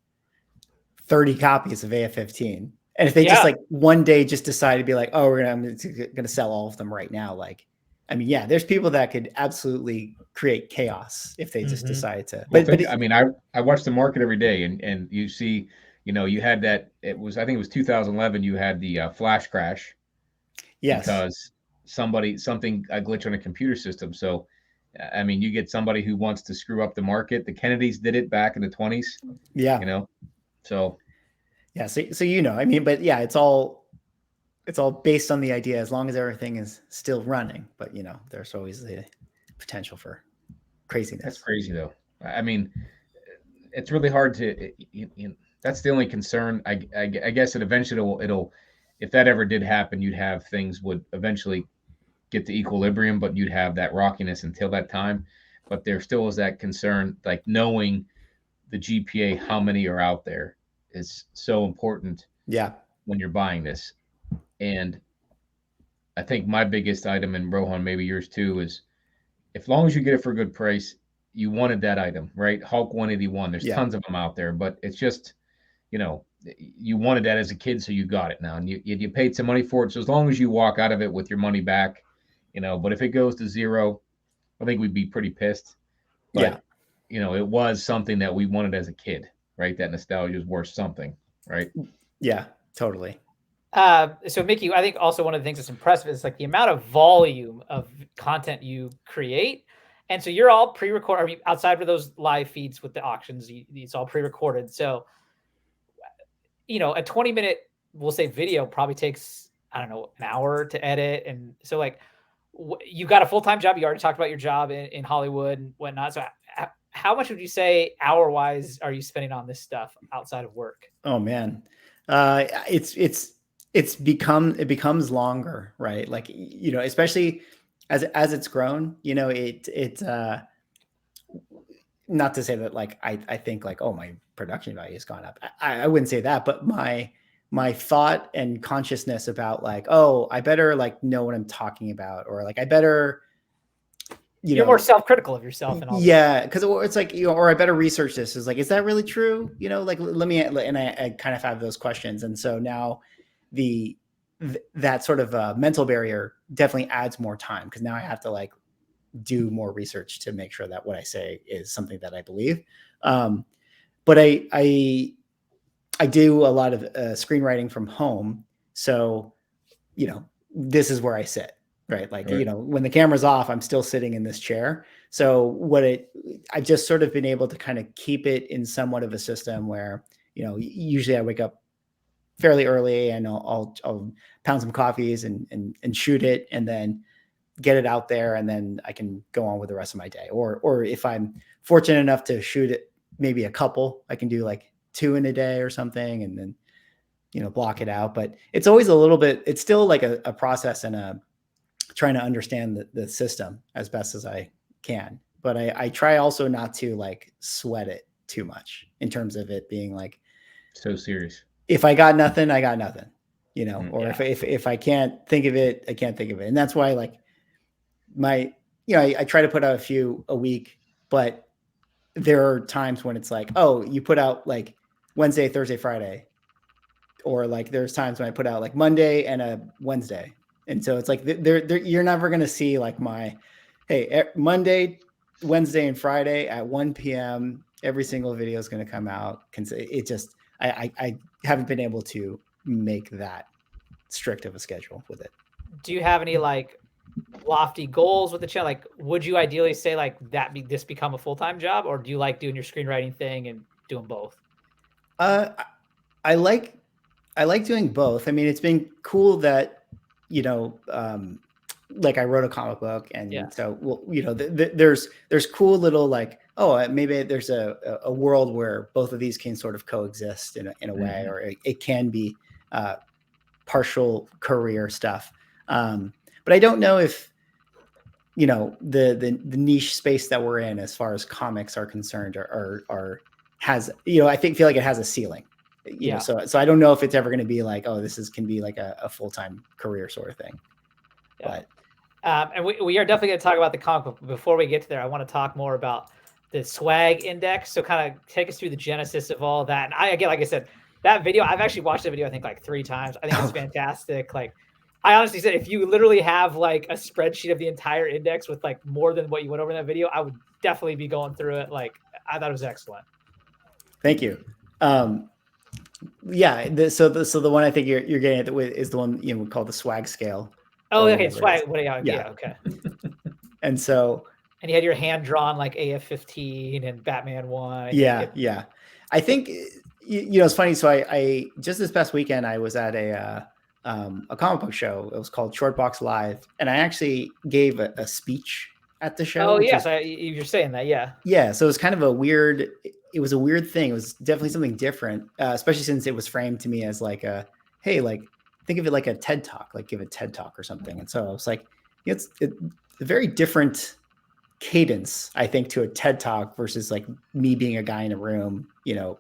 [SPEAKER 3] 30 copies of AF-15, and if they just like one day just decide to be like, oh, I'm gonna sell all of them right now, like, I mean, there's people that could absolutely create chaos if they just decide to. But
[SPEAKER 1] I mean, I watch the market every day, and you see, you had that. I think it was 2011. You had the flash crash.
[SPEAKER 3] Yes.
[SPEAKER 1] Because a glitch on a computer system. So, I mean, you get somebody who wants to screw up the market. The Kennedys did it back in the 20s.
[SPEAKER 3] Yeah.
[SPEAKER 1] So.
[SPEAKER 3] Yeah. So I mean, but yeah, it's all based on the idea as long as everything is still running. But there's always the potential for craziness.
[SPEAKER 1] That's crazy though. I mean, it's really hard to. That's the only concern. I guess it eventually it'll. If that ever did happen, you'd have things would eventually get to equilibrium, but you'd have that rockiness until that time. But there still is that concern, like knowing the GPA, how many are out there is so important.
[SPEAKER 3] Yeah.
[SPEAKER 1] When you're buying this. And I think my biggest item, and Rohan, maybe yours too, is as long as you get it for a good price, you wanted that item, right? Hulk 181. There's tons of them out there, but it's just, you wanted that as a kid, so you got it now, and you paid some money for it. So as long as you walk out of it with your money back, but if it goes to zero, I think we'd be pretty pissed. But, it was something that we wanted as a kid, right? That nostalgia is worth something, right?
[SPEAKER 3] Yeah, totally.
[SPEAKER 2] So Mickey, I think also one of the things that's impressive is like the amount of volume of content you create. And so you're all pre-recorded, outside of those live feeds with the auctions, it's all pre-recorded. So, a 20-minute, we'll say, video probably takes, I don't know, an hour to edit. And so like you got a full-time job. You already talked about your job in Hollywood and whatnot. So how much would you say hour-wise are you spending on this stuff outside of work?
[SPEAKER 3] Oh man. It's it becomes longer, right? Like, you know, especially as it's grown, you know, not to say that like I think like, oh, my production value has gone up. I wouldn't say that, but my thought and consciousness about like, oh, I better like know what I'm talking about, or like I better,
[SPEAKER 2] You're more self-critical of yourself and all.
[SPEAKER 3] Yeah, because it's like, you know, or I better research this. Is like, is that really true? You know, like let me, and I kind of have those questions, and so now that sort of mental barrier definitely adds more time, because now I have to like do more research to make sure that what I say is something that I believe. But I do a lot of screenwriting from home, so you know, this is where I sit, right? Like, you know, when the camera's off, I'm still sitting in this chair. So I've just sort of been able to kind of keep it in somewhat of a system where, you know, usually I wake up fairly early and I'll pound some coffees and shoot it, and then get it out there, and then I can go on with the rest of my day. Or if I'm fortunate enough to shoot it, maybe a couple, I can do like 2 in a day or something, and then, you know, block it out. But it's always a little bit, it's still like a process and trying to understand the system as best as I can. But I try also not to like sweat it too much, in terms of it being like
[SPEAKER 1] so serious.
[SPEAKER 3] If I got nothing, I got nothing, you know, or if I can't think of it, I can't think of it. And that's why like you know, I try to put out a few a week, but there are times when it's like, oh, you put out like Wednesday, Thursday, Friday, or like there's times when I put out like Monday and a Wednesday. And so it's like you're never going to see like hey, Monday, Wednesday, and Friday at 1 p.m. every single video is going to come out. It just, I haven't been able to make that strict of a schedule with it.
[SPEAKER 2] Do you have any like lofty goals with the channel? Like, would you ideally say like this become a full-time job, or do you like doing your screenwriting thing and doing both?
[SPEAKER 3] I like doing both. I mean, it's been cool that, you know, like I wrote a comic book, and so, well, you know, there's cool little like, oh, maybe there's a world where both of these can sort of coexist in a way, or it can be partial career stuff. But I don't know if, you know, the niche space that we're in as far as comics are concerned, or has, you know, I feel like it has a ceiling. You know, so I don't know if it's ever going to be like, oh, can be like a full-time career sort of thing. But
[SPEAKER 2] and we are definitely going to talk about the comic book. Before we get to there, I want to talk more about the swag index. So kind of take us through the genesis of all that. And again, like I said, that video, I've actually watched the video, I think like 3 times. I think it's fantastic. Like, I honestly said, if you literally have like a spreadsheet of the entire index with like more than what you went over in that video, I would definitely be going through it. Like, I thought it was excellent.
[SPEAKER 3] Thank you. Yeah. So the one I think you're getting at is the one, you know, called the swag scale.
[SPEAKER 2] Oh, okay. Swag. Yeah. Okay.
[SPEAKER 3] And so.
[SPEAKER 2] And you had your hand drawn like AF-15 and Batman 1.
[SPEAKER 3] Yeah. I think, you know, it's funny. So I just this past weekend, I was at a comic book show. It was called Short Box Live, and I actually gave a speech at the show.
[SPEAKER 2] Oh, yes, you're saying that, yeah.
[SPEAKER 3] Yeah, so it was kind of a weird thing. It was definitely something different, especially since it was framed to me as like hey, like think of it like a TED Talk, like give a TED Talk or something. And so I was like, it's a very different cadence, I think, to a TED Talk versus like me being a guy in a room, you know,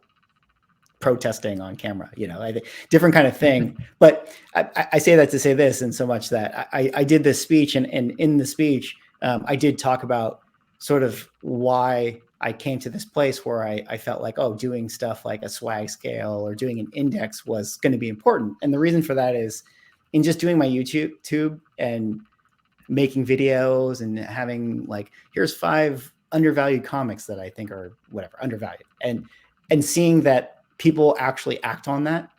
[SPEAKER 3] protesting on camera, you know, different kind of thing. But I say that to say this, and so much that I did this speech, and in the speech, I did talk about sort of why I came to this place where I felt like, oh, doing stuff like a swag scale or doing an index was going to be important. And the reason for that is, in just doing my YouTube and making videos and having like, here's 5 undervalued comics that I think are whatever undervalued, and seeing that people actually act on that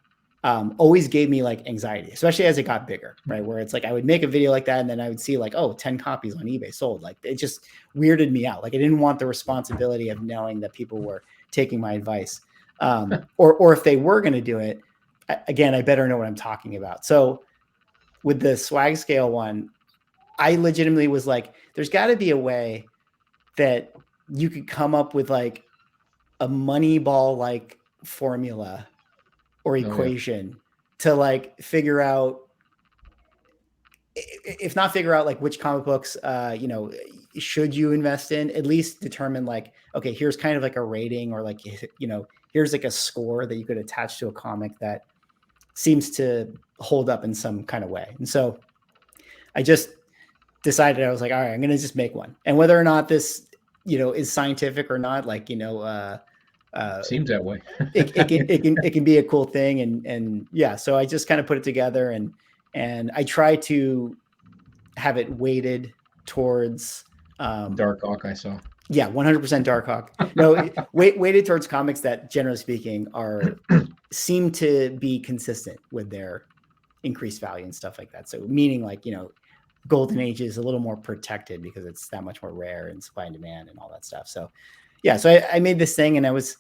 [SPEAKER 3] always gave me like anxiety, especially as it got bigger, right? Where it's like I would make a video like that, and then I would see like, oh, 10 copies on eBay sold. Like, it just weirded me out. Like, I didn't want the responsibility of knowing that people were taking my advice, or if they were going to do it, again, I better know what I'm talking about. So with the swag scale one, I legitimately was like, there's got to be a way that you could come up with like a Moneyball like formula or equation to like figure out, if not figure out like which comic books, should you invest in, at least determine like, okay, here's kind of like a rating, or like, here's like a score that you could attach to a comic that seems to hold up in some kind of way. And so I just decided, I was like, all right, I'm going to just make one. And whether or not this, is scientific or not, like,
[SPEAKER 1] seems that way.
[SPEAKER 3] it can be a cool thing. And yeah, so I just kind of put it together, and I try to have it weighted towards
[SPEAKER 1] Dark Hawk, I saw.
[SPEAKER 3] Yeah, 100% Dark Hawk. No, weighted towards comics that, generally speaking, seem to be consistent with their increased value and stuff like that. So meaning like, Golden Age is a little more protected because it's that much more rare and supply and demand and all that stuff. So yeah, so I made this thing, and I was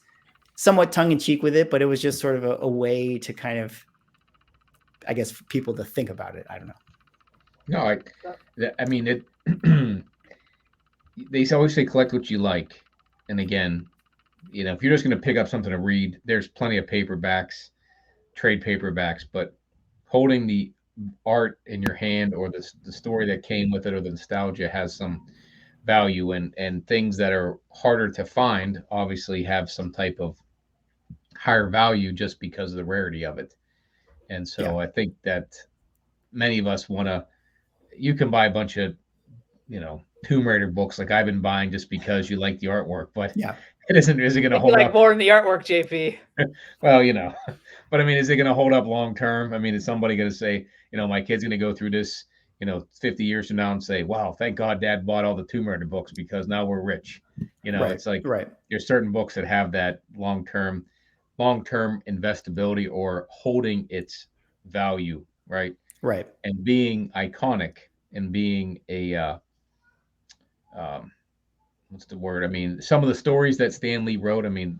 [SPEAKER 3] somewhat tongue in cheek with it, but it was just sort of a way to kind of, I guess, for people to think about it. I don't know.
[SPEAKER 1] No, I mean, it, they always say collect what you like. And again, if you're just going to pick up something to read, there's plenty of paperbacks, trade paperbacks, but holding the art in your hand, or the story that came with it, or the nostalgia, has some value, and things that are harder to find obviously have some type of higher value just because of the rarity of it. And so I think that many of us you can buy a bunch of, Tomb Raider books like I've been buying just because you like the artwork, but it isn't going to hold up.
[SPEAKER 2] More than the artwork, JP.
[SPEAKER 1] Well, but I mean, is it going to hold up long term? I mean, is somebody going to say, my kid's going to go through this, 50 years from now and say, wow, thank God Dad bought all the Tomb Raider books because now we're rich. It's like, there's certain books that have that long-term investability, or holding its value, right?
[SPEAKER 3] Right.
[SPEAKER 1] And being iconic, and being a, what's the word? I mean, some of the stories that Stan Lee wrote, I mean,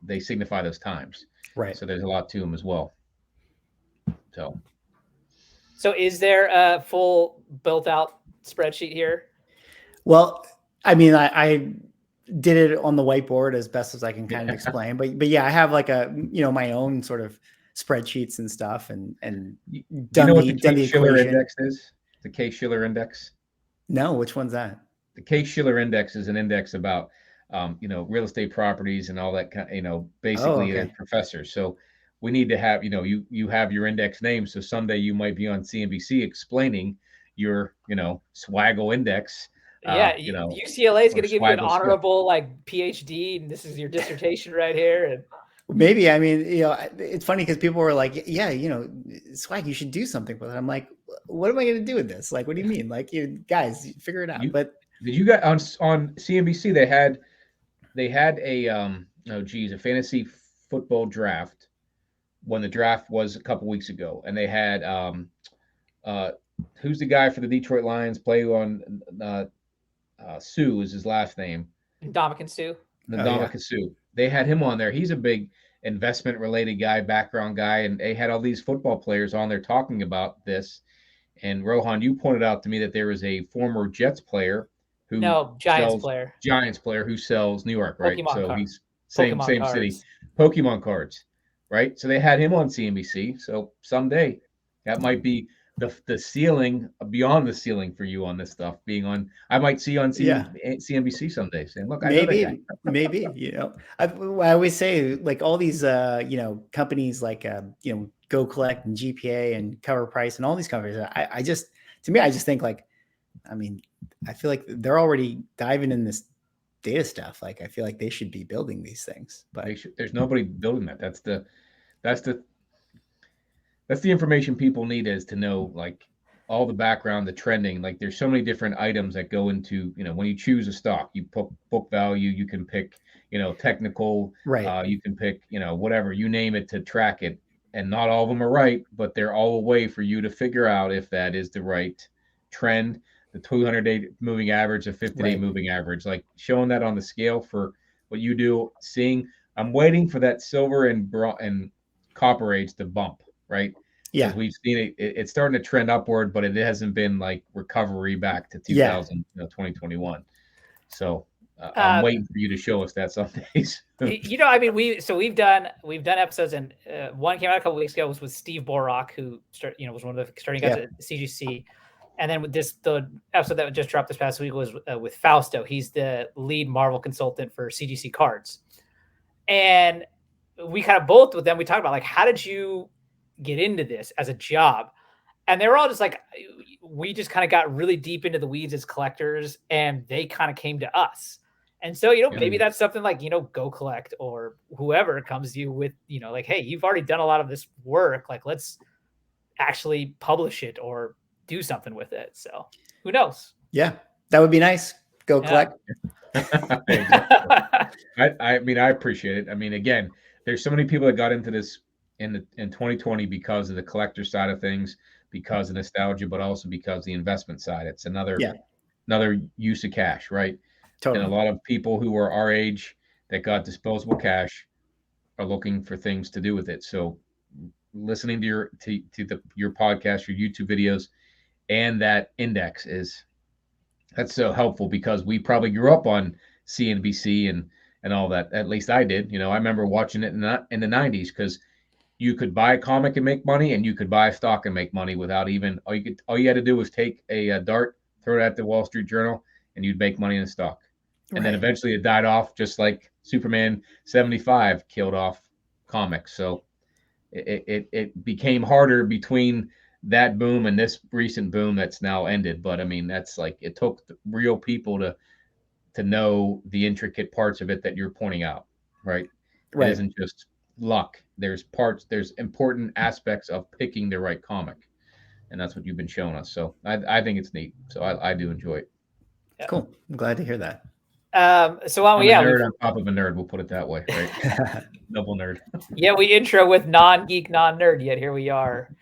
[SPEAKER 1] they signify those times.
[SPEAKER 3] Right.
[SPEAKER 1] So there's a lot to them as well.
[SPEAKER 2] So is there a full built out spreadsheet here?
[SPEAKER 3] Well, I mean, I did it on the whiteboard as best as I can kind of explain, but yeah, I have like my own sort of spreadsheets and stuff, and
[SPEAKER 1] done what the Case-Shiller index is? The Case-Shiller index?
[SPEAKER 3] No, which one's that?
[SPEAKER 1] The Case-Shiller index is an index about, real estate properties and all that kind, basically a professor. So we need to have, you have your index name. So someday you might be on CNBC explaining your, Swaggle index.
[SPEAKER 2] Yeah, UCLA is going to give you an honorable PhD, and this is your dissertation right here. And
[SPEAKER 3] maybe, I mean, it's funny because people were like, yeah, Swag, you should do something with it. I'm like, what am I going to do with this? Like, what do you mean? Like, you guys figure it out. But
[SPEAKER 1] did you guys on CNBC, they had a fantasy football draft when the draft was a couple weeks ago, and they had who's the guy for the Detroit Lions, play on Sue is his last name.
[SPEAKER 2] Ndamukong Suh.
[SPEAKER 1] Ndamukong Suh. They had him on there. He's a big investment related guy, background guy, and they had all these football players on there talking about this. And Rohan, you pointed out to me that there was a former Jets player
[SPEAKER 2] Giants
[SPEAKER 1] player who sells New York, right?
[SPEAKER 2] Pokemon
[SPEAKER 1] so
[SPEAKER 2] cards.
[SPEAKER 1] He's same city. Pokemon cards, right? So they had him on CNBC. So someday that might be the ceiling, beyond the ceiling for you on this stuff, being on. I might see you on CNBC someday saying, look,
[SPEAKER 3] maybe I always say, like, all these companies like Go Collect and GPA and Cover Price and all these companies, I just think, like, I mean, I feel like they're already diving in this data stuff. Like, I feel like they should be building these things, but
[SPEAKER 1] there's nobody building that. That's the information people need, is to know, like, all the background, the trending. Like, there's so many different items that go into, when you choose a stock, you put book value, you can pick, technical,
[SPEAKER 3] right.
[SPEAKER 1] You can pick, whatever, you name it, to track it. And not all of them are right, but they're all a way for you to figure out if that is the right trend, the 200-day moving average, the 50-day moving average, like showing that on the scale for what you do, seeing. I'm waiting for that silver and copper age to bump. Right.
[SPEAKER 3] Yeah.
[SPEAKER 1] We've seen it's starting to trend upward, but it hasn't been like recovery back to 2021. So I'm waiting for you to show us that some days.
[SPEAKER 2] I mean, we've done episodes, and one came out a couple weeks ago was with Steve Borok, who was one of the starting guys at CGC, and then with the episode that just dropped this past week was with Fausto. He's the lead Marvel consultant for CGC Cards, and we kind of both with them. We talked about like, how did you get into this as a job? And they were all just like, we just kind of got really deep into the weeds as collectors, and they kind of came to us. And so, maybe that's something like, Go Collect or whoever comes to you with, like, hey, you've already done a lot of this work. Like, let's actually publish it or do something with it. So who knows?
[SPEAKER 3] Yeah, that would be nice. Go Collect.
[SPEAKER 1] I mean, I appreciate it. I mean, again, there's so many people that got into this in 2020 because of the collector side of things, because of nostalgia, but also because the investment side. It's another use of cash, right? Totally. And a lot of people who are our age that got disposable cash are looking for things to do with it. So listening to your podcast, your YouTube videos, and that index that's so helpful, because we probably grew up on CNBC and all that. At least I did. I remember watching it in the 90s, because you could buy a comic and make money, and you could buy stock and make money without even all you had to do was take a dart, throw it at the Wall Street Journal, and you'd make money in the stock. And then eventually it died off, just like Superman 75 killed off comics. So it became harder between that boom and this recent boom that's now ended. But I mean, that's like, it took real people to know the intricate parts of it that you're pointing out, right? It isn't just luck. There's important aspects of picking the right comic, and that's what you've been showing us. So I think it's neat. So I do enjoy it.
[SPEAKER 3] Yeah. Cool. I'm glad to hear that.
[SPEAKER 2] So
[SPEAKER 1] I'm a nerd on top of a nerd. We'll put it that way, right? Double nerd.
[SPEAKER 2] Yeah, we intro with non-geek, non-nerd, yet here we are.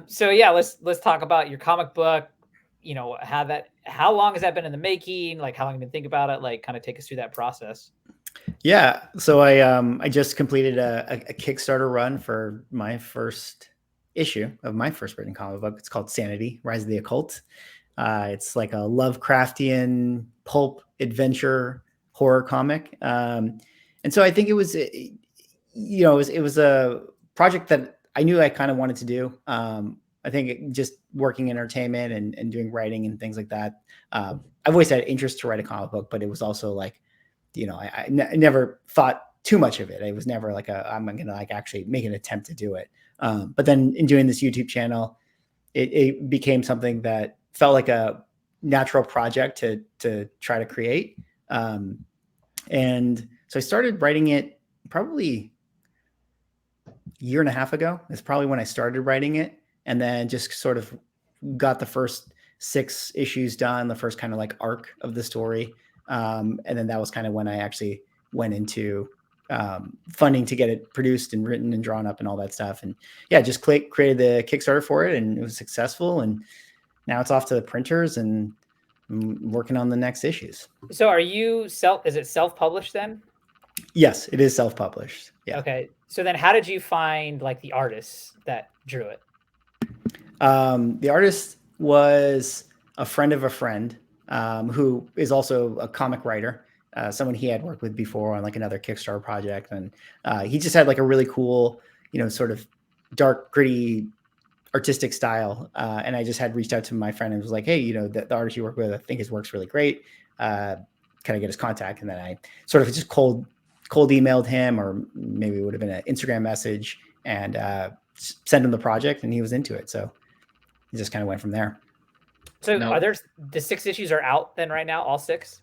[SPEAKER 2] So yeah, let's talk about your comic book. How long has that been in the making? Like, how long have you been thinking about it? Like, kind of take us through that process.
[SPEAKER 3] Yeah. So I just completed a Kickstarter run for my first issue of my first written comic book. It's called Sanity, Rise of the Occult. It's like a Lovecraftian pulp adventure horror comic. And so I think it was, it was a project that I knew I kind of wanted to do. I think just working in entertainment and doing writing and things like that. I've always had interest to write a comic book, but it was also like, I never thought too much of it. It was never like I'm going to like actually make an attempt to do it. But then in doing this YouTube channel, it became something that felt like a natural project to try to create. And so I started writing it probably a year and a half ago. That's probably when I started writing it. And then just sort of got the first 6 issues done, the first kind of like arc of the story. And then that was kind of when I actually went into funding to get it produced and written and drawn up and all that stuff. And yeah, just created the Kickstarter for it, and it was successful. And now it's off to the printers, and I'm working on the next issues.
[SPEAKER 2] So are you is it self-published then?
[SPEAKER 3] Yes, it is self-published. Yeah.
[SPEAKER 2] Okay. So then how did you find like the artists that drew it?
[SPEAKER 3] The artist was a friend of a friend, who is also a comic writer, someone he had worked with before on like another Kickstarter project. And he just had like a really cool, sort of dark, gritty, artistic style. And I just had reached out to my friend and was like, hey, the artist you work with, I think his work's really great. Can I get his contact? And then I sort of just cold emailed him, or maybe it would have been an Instagram message, and sent him the project, and he was into it. So it just kind of went from there.
[SPEAKER 2] So are there the 6 issues are out then right now, all 6?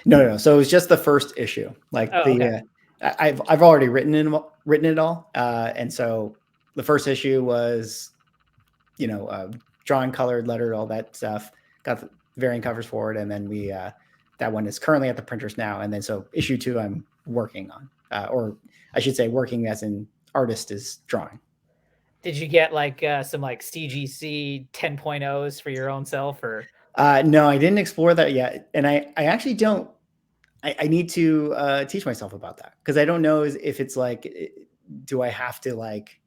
[SPEAKER 3] No. So it was just the first issue. Like I've already written it all. And so the first issue was, drawing, colored, lettered, all that stuff. Got the variant covers for it, and then we that one is currently at the printers now. And then so issue 2 I'm working on, or I should say working as an artist is drawing.
[SPEAKER 2] Did you get like some like CGC 10.0s for your own self, or?
[SPEAKER 3] No, I didn't explore that yet. And I actually don't, I need to teach myself about that, because I don't know if it's like, do I have to like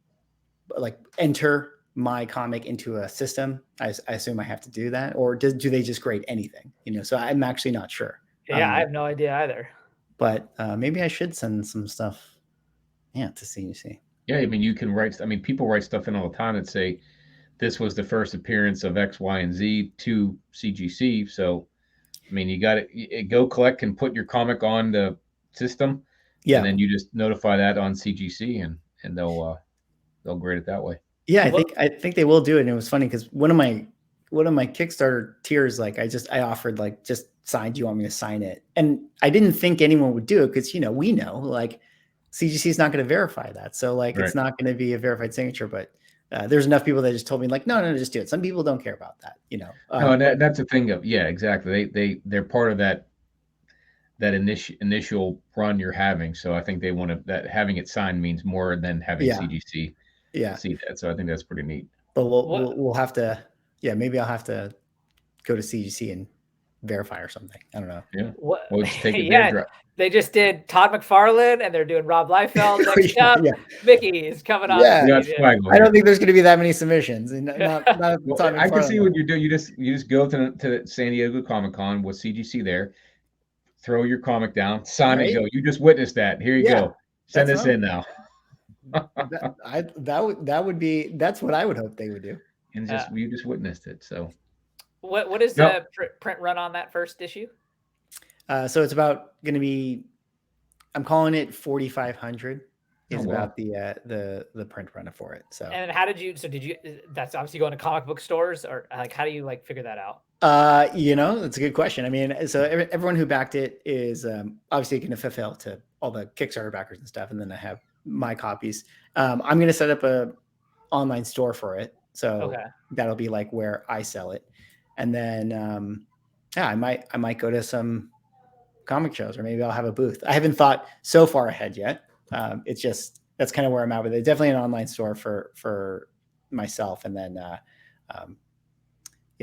[SPEAKER 3] enter my comic into a system? I assume I have to do that, or do they just grade anything? So I'm actually not sure.
[SPEAKER 2] Yeah, I have no idea either.
[SPEAKER 3] But maybe I should send some stuff, to CGC.
[SPEAKER 1] Yeah, I mean, you can write. I mean, people write stuff in all the time that say this was the first appearance of X, Y, and Z to CGC. So, I mean, you got to Go Collect can put your comic on the system,
[SPEAKER 3] Yeah,
[SPEAKER 1] and then you just notify that on CGC, and they'll grade it that way.
[SPEAKER 3] yeah. I think they will do it. And it was funny because one of my Kickstarter tiers, like I offered like just sign. Do you want me to sign it? And I didn't think anyone would do it because we know like CGC is not going to verify that, so like
[SPEAKER 1] Right.
[SPEAKER 3] it's not going to be a verified signature. But there's enough people that just told me like, no, just do it. Some people don't care about that,
[SPEAKER 1] No, and that's the thing of exactly. They're part of that initial run you're having. So I think they want to that having it signed means more than having
[SPEAKER 3] Yeah.
[SPEAKER 1] CGC see that. So I think that's pretty neat.
[SPEAKER 3] But we'll have to, maybe I'll have to go to CGC and verify or something. I don't know.
[SPEAKER 1] Yeah.
[SPEAKER 2] What?
[SPEAKER 1] We'll just take it there. Drop.
[SPEAKER 2] They just did Todd McFarlane, and they're doing Rob Liefeld next up. Mickey is coming on.
[SPEAKER 3] Yeah. I don't think there's going to be that many submissions. And not
[SPEAKER 1] well, I can see what you do. You just go to San Diego Comic-Con with CGC there, throw your comic down, sign it, go. You just witnessed that. Here you go. Send this in now.
[SPEAKER 3] That's what I would hope they would do.
[SPEAKER 1] And you just witnessed it. So
[SPEAKER 2] what is the print run on that first issue?
[SPEAKER 3] So it's about going to be, I'm calling it 4,500 is about the print run for it. So
[SPEAKER 2] and how did you? So did you? That's obviously going to comic book stores, or like how do you like figure that out?
[SPEAKER 3] That's a good question. I mean, so everyone who backed it is obviously going to fulfill to all the Kickstarter backers and stuff, and then I have my copies. I'm going to set up a online store for it, so that'll be like where I sell it, and then I might go to some comic shows, or maybe I'll have a booth. I haven't thought so far ahead yet. It's just that's kind of where I'm at with it. Definitely an online store for myself, and then I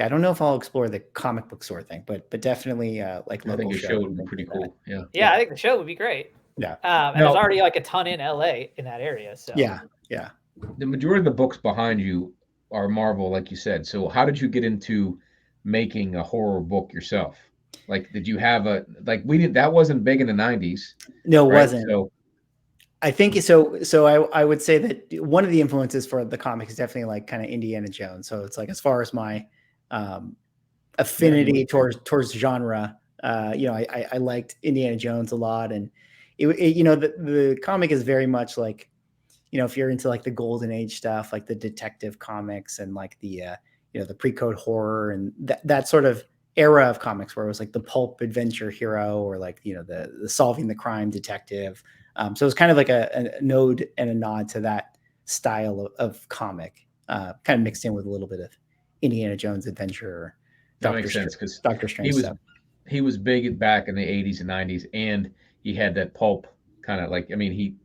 [SPEAKER 3] don't know if I'll explore the comic book store thing, but definitely like local
[SPEAKER 1] I think your show would be pretty cool.
[SPEAKER 2] Yeah, I think the show would be great.
[SPEAKER 3] Yeah,
[SPEAKER 2] and there's already like a ton in LA in that area. So
[SPEAKER 3] yeah.
[SPEAKER 1] The majority of the books behind you are Marvel, like you said. So how did you get into making a horror book yourself? Like, did you have that wasn't big in the 90s.
[SPEAKER 3] No, it wasn't. So I think so. I would say that one of the influences for the comic is definitely like kind of Indiana Jones. So it's like, as far as my affinity towards genre, I liked Indiana Jones a lot, and the comic is very much like, if you're into like the golden age stuff, like the detective comics and like the the pre-code horror and that sort of era of comics where it was like the pulp adventure hero, or like the solving the crime detective. So it's kind of like a node and a nod to that style of comic, kind of mixed in with a little bit of Indiana Jones adventure.
[SPEAKER 1] That makes sense, because
[SPEAKER 3] Doctor Strange
[SPEAKER 1] he was big back in the 80s and 90s, and he had that pulp kind of like, I mean,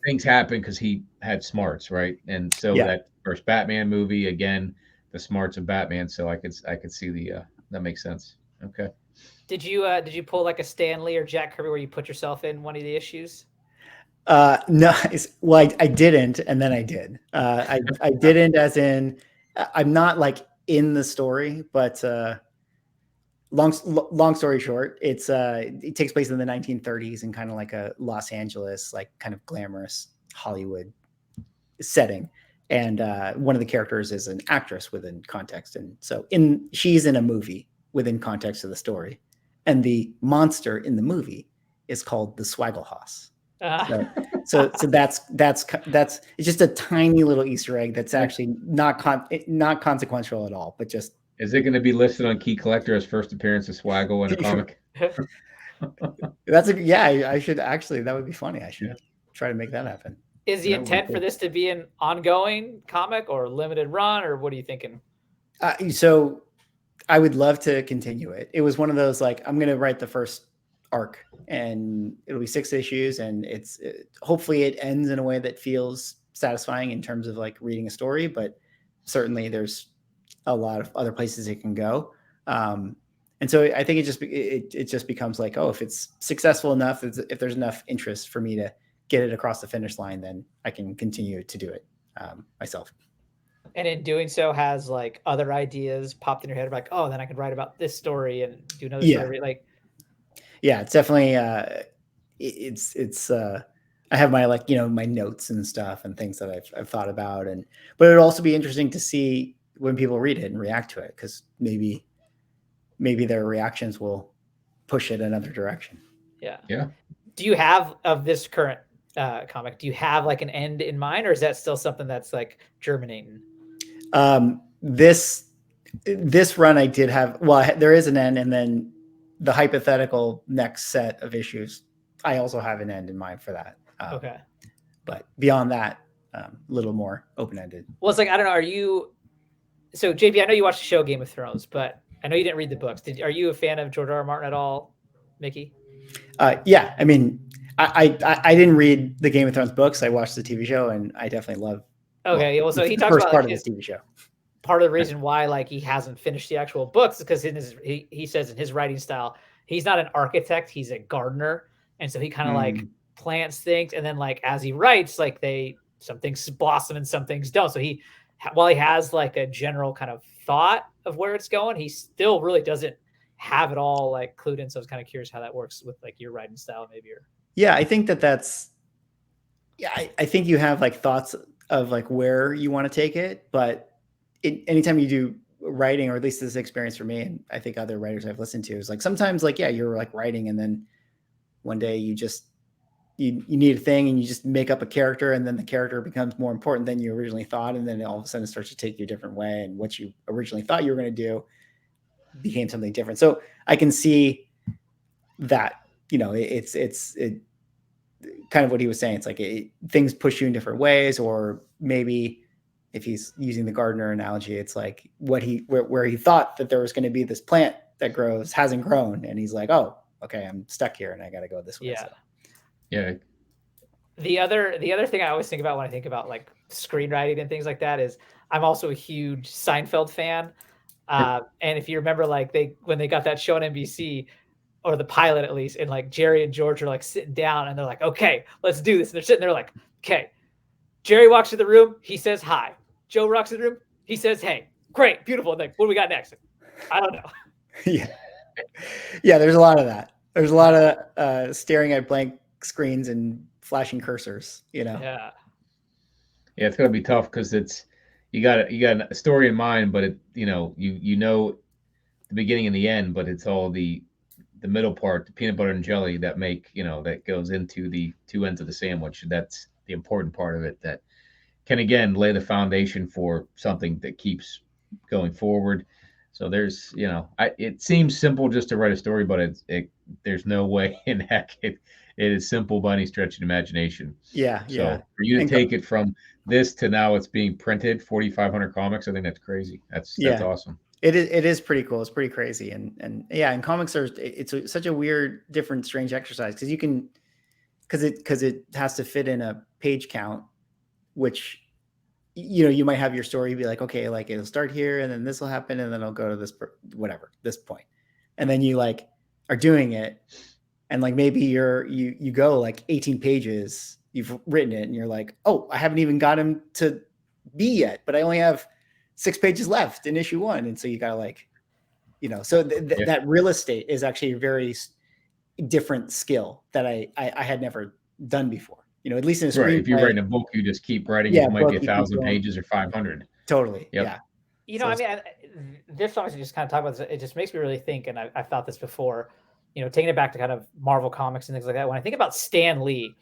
[SPEAKER 1] things happen because he had smarts, right? And so that first Batman movie, again, the smarts of Batman. So I could see that makes sense. Okay.
[SPEAKER 2] Did you pull like a Stan Lee or Jack Kirby where you put yourself in one of the issues?
[SPEAKER 3] No, well, I didn't, and then I did. I didn't, as in I'm not like in the story, but long story short, it takes place in the 1930s in kind of like a Los Angeles, like kind of glamorous Hollywood setting. And one of the characters is an actress within context. And so she's in a movie within context of the story. And the monster in the movie is called the Swagglehaus. So that's it's just a tiny little Easter egg that's actually not consequential at all, but just.
[SPEAKER 1] Is it going to be listed on Key Collector as first appearance of Swaggle in a comic?
[SPEAKER 3] I should actually, that would be funny. I should try to make that happen.
[SPEAKER 2] Is the intent for this to be an ongoing comic or limited run, or what are you thinking?
[SPEAKER 3] So I would love to continue it. It was one of those, like, I'm going to write the first arc and it'll be 6 issues, and hopefully it ends in a way that feels satisfying in terms of like reading a story, but certainly there's a lot of other places it can go. And so I think it just becomes like, if it's successful enough, if there's enough interest for me to get it across the finish line, then I can continue to do it myself.
[SPEAKER 2] And in doing so, has like other ideas popped in your head, like, then I could write about this story and do another story, like.
[SPEAKER 3] Yeah, it's definitely it's I have my my notes and stuff and things that I've thought about, but it'd also be interesting to see when people read it and react to it, because maybe their reactions will push it another direction.
[SPEAKER 2] Yeah. Do you have, of this current comic, do you have like an end in mind, or is that still something that's like germinating?
[SPEAKER 3] This run I did have. Well, there is an end, and then the hypothetical next set of issues, I also have an end in mind for that.
[SPEAKER 2] Okay.
[SPEAKER 3] But beyond that, a little more open-ended.
[SPEAKER 2] Well, it's like, I don't know. So JP, I know you watched the show Game of Thrones, but I know you didn't read the books. Are you a fan of George R. R. Martin at all, Mickey?
[SPEAKER 3] Yeah, I mean, I didn't read the Game of Thrones books. I watched the TV show, and I definitely love.
[SPEAKER 2] Okay, well, so he talks
[SPEAKER 3] first
[SPEAKER 2] about
[SPEAKER 3] part
[SPEAKER 2] like
[SPEAKER 3] of this TV show.
[SPEAKER 2] Part of the reason why like he hasn't finished the actual books is because he says in his writing style, he's not an architect, he's a gardener, and so he kind of like plants things, and then like as he writes, like some things blossom and some things don't. So while he has like a general kind of thought of where it's going, he still really doesn't have it all like clued in. So I was kind of curious how that works with like your writing style, maybe.
[SPEAKER 3] Yeah, I think that's. Yeah, I think you have like thoughts of like where you want to take it, but anytime you do writing, or at least this experience for me, and I think other writers I've listened to, is like sometimes like, yeah, you're like writing, and then one day you just you need a thing, and you just make up a character, and then the character becomes more important than you originally thought, and then all of a sudden it starts to take you a different way, and what you originally thought you were going to do became something different. So I can see that, it's kind of what he was saying. It's like things push you in different ways, or maybe if he's using the gardener analogy, it's like where he thought that there was going to be this plant that grows hasn't grown, and he's like, oh, okay, I'm stuck here, and I got to go this way.
[SPEAKER 2] Yeah.
[SPEAKER 3] So.
[SPEAKER 1] Yeah.
[SPEAKER 2] The other thing I always think about when I think about like screenwriting and things like that is I'm also a huge Seinfeld fan. And if you remember, like when they got that show on NBC, or the pilot at least, and like Jerry and George are like sitting down, and they're like, okay, let's do this. And they're sitting there like, okay, Jerry walks to the room, he says hi. Joe walks to the room, he says, hey, great, beautiful. And like, what do we got next? I don't know.
[SPEAKER 3] Yeah, there's a lot of that. There's a lot of staring at blank screens and flashing cursors,
[SPEAKER 2] Yeah,
[SPEAKER 1] it's gonna be tough because you got a story in mind, but you know the beginning and the end, but it's all the middle part, the peanut butter and jelly that that goes into the two ends of the sandwich. That's the important part of it, that can again lay the foundation for something that keeps going forward. So there's, it seems simple just to write a story, but there's no way in heck it is simple by any stretch of imagination.
[SPEAKER 3] Yeah.
[SPEAKER 1] So for you to take it from this to now it's being printed 4,500 comics, I think that's crazy. That's awesome.
[SPEAKER 3] It is pretty cool. It's pretty crazy. And yeah, and comics it's such a weird, different, strange exercise, because it has to fit in a page count, which, you might have your story be like, okay, like it'll start here, and then this will happen, and then it'll go to this point. And then you like are doing it, and like maybe you go like 18 pages, you've written it, and you're like, oh, I haven't even got him to B yet, but I only have 6 pages left in issue 1. And so you gotta like, so that real estate is actually a very different skill that I had never done before. At least in a screenplay.
[SPEAKER 1] Right. If you're writing a book, you just keep writing. It might be 1,000 pages or 500.
[SPEAKER 3] Totally.
[SPEAKER 1] Yep.
[SPEAKER 3] Yeah.
[SPEAKER 2] I mean, this obviously just kind of talk about this. It just makes me really think, and I've thought this before, taking it back to kind of Marvel comics and things like that. When I think about Stan Lee,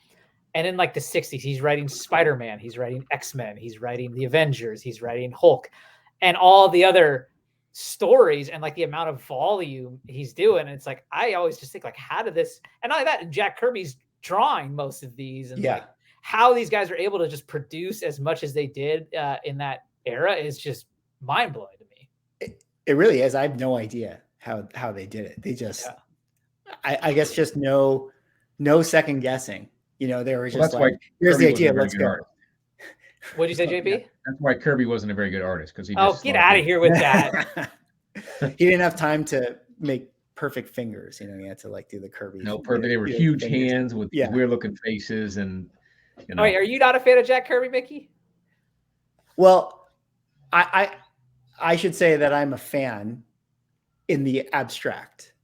[SPEAKER 2] and in like the 60s, he's writing Spider-Man, he's writing X-Men, he's writing the Avengers, he's writing Hulk, and all the other stories, and like the amount of volume he's doing. And it's like, I always just think like, how did this, and not like that, and Jack Kirby's drawing most of these, and like how these guys are able to just produce as much as they did in that era is just mind-blowing to me.
[SPEAKER 3] It really is. I have no idea how they did it. They just, I guess, just no second guessing. They were just like, here's the idea, let's go.
[SPEAKER 2] What'd you say, JP?
[SPEAKER 1] That's why Kirby wasn't a very good artist, because he
[SPEAKER 2] get out of here with that.
[SPEAKER 3] He didn't have time to make perfect fingers. He had to like do the Kirby.
[SPEAKER 1] No, perfect. They were huge hands with weird looking faces, and
[SPEAKER 2] All right, are you not a fan of Jack Kirby, Mickey?
[SPEAKER 3] Well, I should say that I'm a fan in the abstract.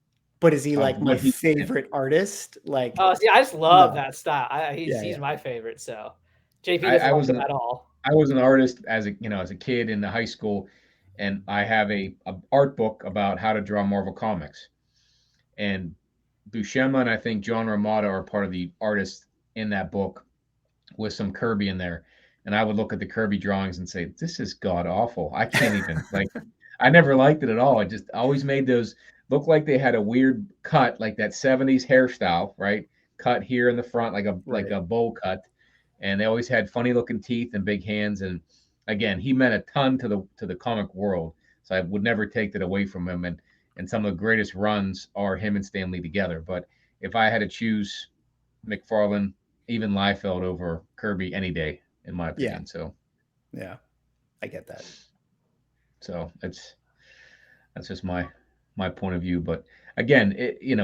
[SPEAKER 3] But is he
[SPEAKER 1] of
[SPEAKER 3] like my
[SPEAKER 1] what he
[SPEAKER 3] favorite artist? Like,
[SPEAKER 2] Oh, see, I just love
[SPEAKER 3] no.
[SPEAKER 2] that style. He's
[SPEAKER 3] Yeah.
[SPEAKER 2] my favorite. So JP
[SPEAKER 1] I
[SPEAKER 2] doesn't like
[SPEAKER 1] was
[SPEAKER 2] him
[SPEAKER 1] an
[SPEAKER 2] at all.
[SPEAKER 1] I was an artist as a kid in the high school, and I have a art book about how to draw Marvel comics. And Buscema and I think John Romita are part of the artists in that book with some Kirby in there. And I would look at the Kirby drawings and say, "This is god awful. I can't even like." I never liked it at all. I just always made those look like they had a weird cut, like that '70s hairstyle, right? Cut here in the front, like
[SPEAKER 3] Right.
[SPEAKER 1] a bowl cut, and they always had funny looking teeth and big hands. And again, he meant a ton to the comic world, so I would never take that away from him. And some of the greatest runs are him and Stan Lee together. But if I had to choose McFarlane, even Liefeld over Kirby any day, in my
[SPEAKER 3] Yeah.
[SPEAKER 1] opinion. So
[SPEAKER 3] Yeah. I get that.
[SPEAKER 1] so that's just my point of view. But again,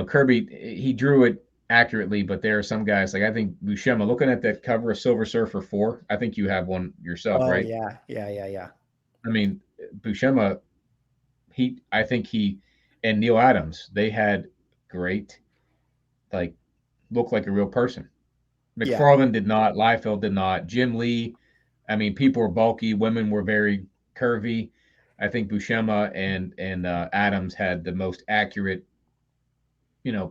[SPEAKER 1] Kirby, he drew it accurately, but there are some guys like I think Buscema. Looking at that cover of Silver Surfer 4, I think you have one yourself,
[SPEAKER 3] Oh
[SPEAKER 1] right?
[SPEAKER 3] yeah. Yeah.
[SPEAKER 1] I mean, Buscema, I think he and Neil Adams, they had great, like, look like a real person.
[SPEAKER 3] Yeah.
[SPEAKER 1] McFarlane did not. Liefeld did not. Jim Lee, I mean, people were bulky. Women were very curvy. I think Buscema and Adams had the most accurate,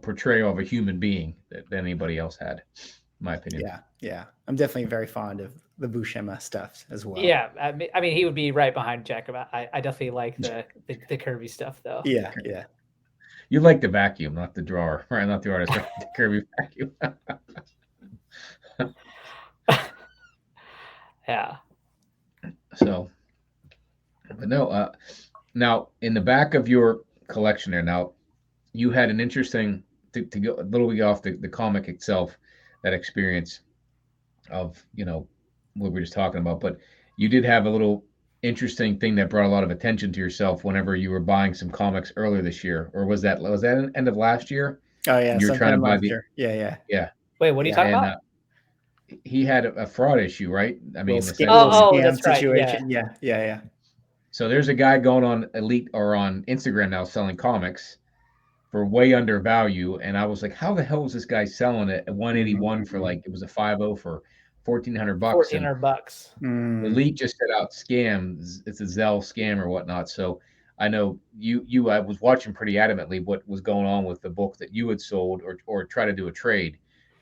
[SPEAKER 1] portrayal of a human being that anybody else had, in my opinion.
[SPEAKER 3] Yeah. I'm definitely very fond of the Buscema stuff as well.
[SPEAKER 2] Yeah, I mean, he would be right behind Jacob. I definitely like the Kirby stuff though.
[SPEAKER 3] Yeah.
[SPEAKER 1] You like the vacuum, not the drawer, right? Not the artist, right? The Kirby vacuum.
[SPEAKER 2] Yeah.
[SPEAKER 1] So, but no. Now in the back of your collection there, now you had an interesting to go a little bit off the comic itself, that experience of what we were just talking about, but you did have a little interesting thing that brought a lot of attention to yourself whenever you were buying some comics earlier this year, or was that an end of last year?
[SPEAKER 3] Oh yeah.
[SPEAKER 1] And you were trying to
[SPEAKER 3] Sometime
[SPEAKER 1] buy
[SPEAKER 3] last year. Yeah.
[SPEAKER 1] yeah,
[SPEAKER 2] Wait, what are you talking
[SPEAKER 1] and
[SPEAKER 2] about?
[SPEAKER 1] he had a fraud issue, right? I mean,
[SPEAKER 3] Little
[SPEAKER 1] essentially.
[SPEAKER 3] scam
[SPEAKER 2] that's right,
[SPEAKER 3] situation. Yeah.
[SPEAKER 1] So there's a guy going on Elite or on Instagram now selling comics for way under value. And I was like, how the hell is this guy selling it at 181 for like, it was a 50 for $1,400? And
[SPEAKER 2] $1,400.
[SPEAKER 1] Elite just set out scams. It's a Zelle scam or whatnot. So I know I was watching pretty adamantly what was going on with the book that you had sold or try to do a trade.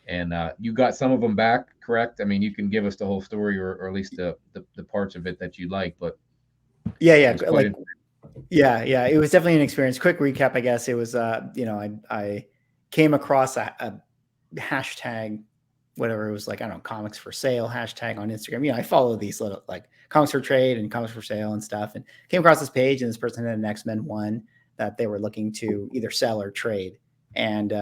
[SPEAKER 1] And you got some of them back, correct? I mean, you can give us the whole story or at least the parts of it that you like, but
[SPEAKER 3] Yeah.
[SPEAKER 1] like,
[SPEAKER 3] yeah. It was definitely an experience. Quick recap, I guess. It was, I came across a hashtag, whatever it was, like, I don't know, comics for sale hashtag on Instagram. I follow these little like comics for trade and comics for sale and stuff, and came across this page, and this person had an X-Men one that they were looking to either sell or trade. And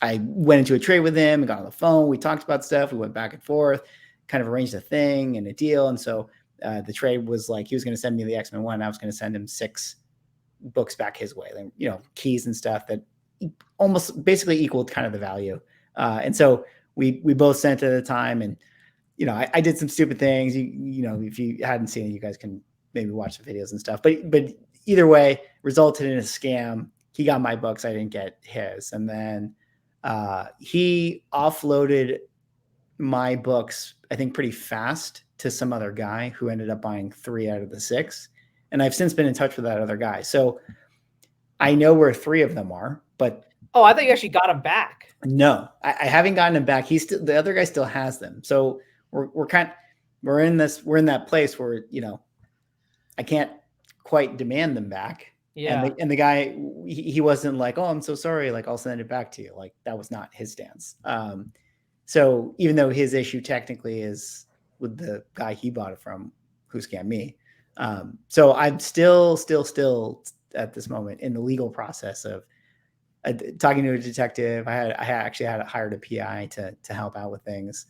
[SPEAKER 3] I went into a trade with him and got on the phone. We talked about stuff. We went back and forth, kind of arranged a thing and a deal. And so the trade was like, he was going to send me the X-Men one. I was going to send him 6 books back his way, keys and stuff that almost basically equaled kind of the value. And so we both sent it at a time, and I did some stupid things. If you hadn't seen it, you guys can maybe watch the videos and stuff. But either way, resulted in a scam. He got my books, I didn't get his, and then he offloaded my books, I think, pretty fast to some other guy who ended up buying 3 out of the 6. And I've since been in touch with that other guy, so I know where 3 of them are. But
[SPEAKER 2] I thought you actually got them back.
[SPEAKER 3] No, I haven't gotten them back. The other guy still has them. So we're in that place where, I can't quite demand them back.
[SPEAKER 2] Yeah.
[SPEAKER 3] And the guy, he wasn't like, oh, I'm so sorry, like, I'll send it back to you. Like, that was not his stance. So even though his issue technically is with the guy he bought it from, who scammed me. So I'm still at this moment in the legal process of talking to a detective. I actually had hired a PI to help out with things.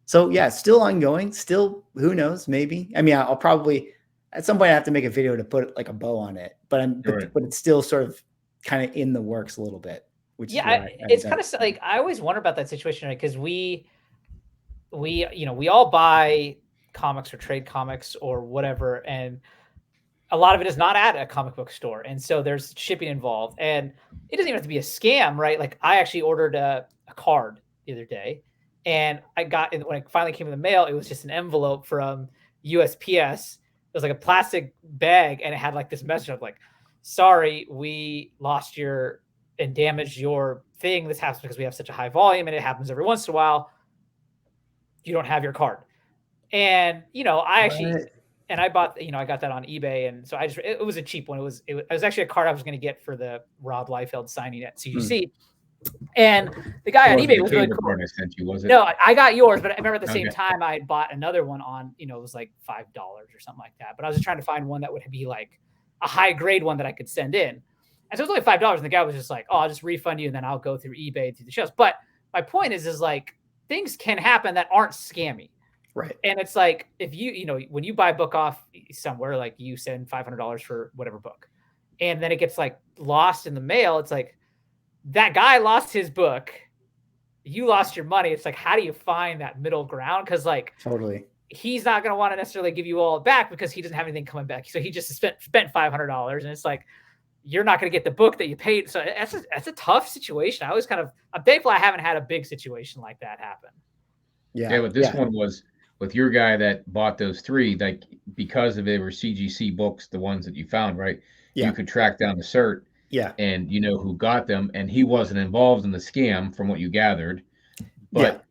[SPEAKER 3] So yeah, still ongoing. Still, who knows? Maybe. I mean, I'll probably at some point I have to make a video to put like a bow on it. But it's still sort of kind of in the works a little bit. Which
[SPEAKER 2] it's kind of like, I always wonder about that situation, right? Because we all buy comics or trade comics or whatever, and a lot of it is not at a comic book store. And so there's shipping involved, and it doesn't even have to be a scam, right? Like I actually ordered a card the other day, and when it finally came in the mail, it was just an envelope from USPS. It was like a plastic bag, and it had like this message of like, sorry, we lost your and damaged your thing. This happens because we have such a high volume, and it happens every once in a while. You don't have your card. And, I bought, I got that on eBay. And so it was a cheap one. It was actually a card I was going to get for the Rob Liefeld signing at CGC. And the guy on eBay was really cool.
[SPEAKER 1] I sent you, was it?
[SPEAKER 2] No, I got yours, but I remember at the same time I bought another one on, it was like $5 or something like that. But I was just trying to find one that would be like a high grade one that I could send in. And so it was only $5. And the guy was just like, oh, I'll just refund you. And then I'll go through eBay through the shows. But my point is like, things can happen that aren't scammy.
[SPEAKER 3] Right.
[SPEAKER 2] And it's like, if when you buy a book off somewhere, like you send $500 for whatever book, and then it gets like lost in the mail, it's like that guy lost his book, you lost your money. It's like, how do you find that middle ground? Because like,
[SPEAKER 3] totally,
[SPEAKER 2] he's not going to want to necessarily give you all back because he doesn't have anything coming back. So he just spent $500, and it's like, you're not going to get the book that you paid. So that's a tough situation. I'm thankful I haven't had a big situation like that happen.
[SPEAKER 1] Yeah, but this one was with your guy that bought those 3, like because of they were CGC books, the ones that you found, right?
[SPEAKER 3] Yeah.
[SPEAKER 1] You could track down the cert.
[SPEAKER 3] Yeah.
[SPEAKER 1] And you know who got them, and he wasn't involved in the scam from what you gathered. But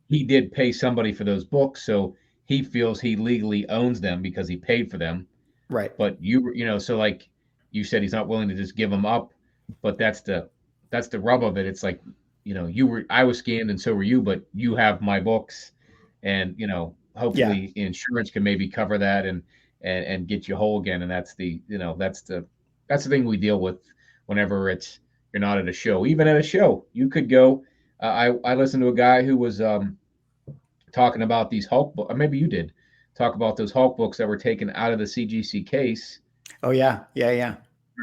[SPEAKER 1] he did pay somebody for those books, so he feels he legally owns them because he paid for them.
[SPEAKER 3] Right.
[SPEAKER 1] But so like you said, he's not willing to just give them up. But that's the rub of it. It's like, I was scammed and so were you, but you have my books, and hopefully insurance can maybe cover that and get you whole again. And that's the thing we deal with whenever you're not at a show. Even at a show, you could go. I listened to a guy who was talking about these Hulk books, or maybe you did talk about those Hulk books that were taken out of the CGC case.
[SPEAKER 3] Oh yeah.
[SPEAKER 1] Right?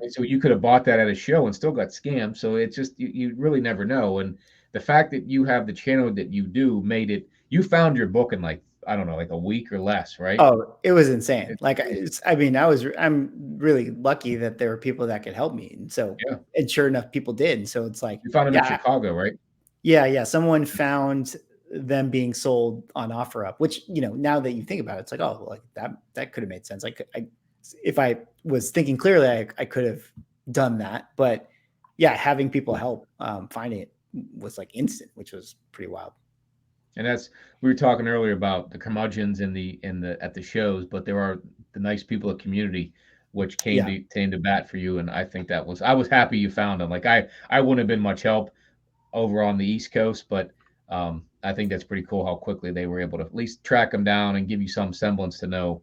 [SPEAKER 1] So you could have bought that at a show and still got scammed. So it's just you really never know. And the fact that you have the channel that you do made it. You found your book in like, I don't know, like a week or less, right?
[SPEAKER 3] Oh, it was insane. I'm really lucky that there were people that could help me. And so, and sure enough, people did. And so it's like,
[SPEAKER 1] you found them in Chicago, right?
[SPEAKER 3] Yeah. Someone found them being sold on OfferUp, which, now that you think about it, it's like, oh, like that could have made sense. Like if I was thinking clearly, I could have done that. But yeah, having people help finding it was like instant, which was pretty wild.
[SPEAKER 1] And we were talking earlier about the curmudgeons at the shows, but there are the nice people of community which came to bat for you. And I think I was happy you found them. Like I wouldn't have been much help over on the East Coast, but I think that's pretty cool how quickly they were able to at least track them down and give you some semblance to know.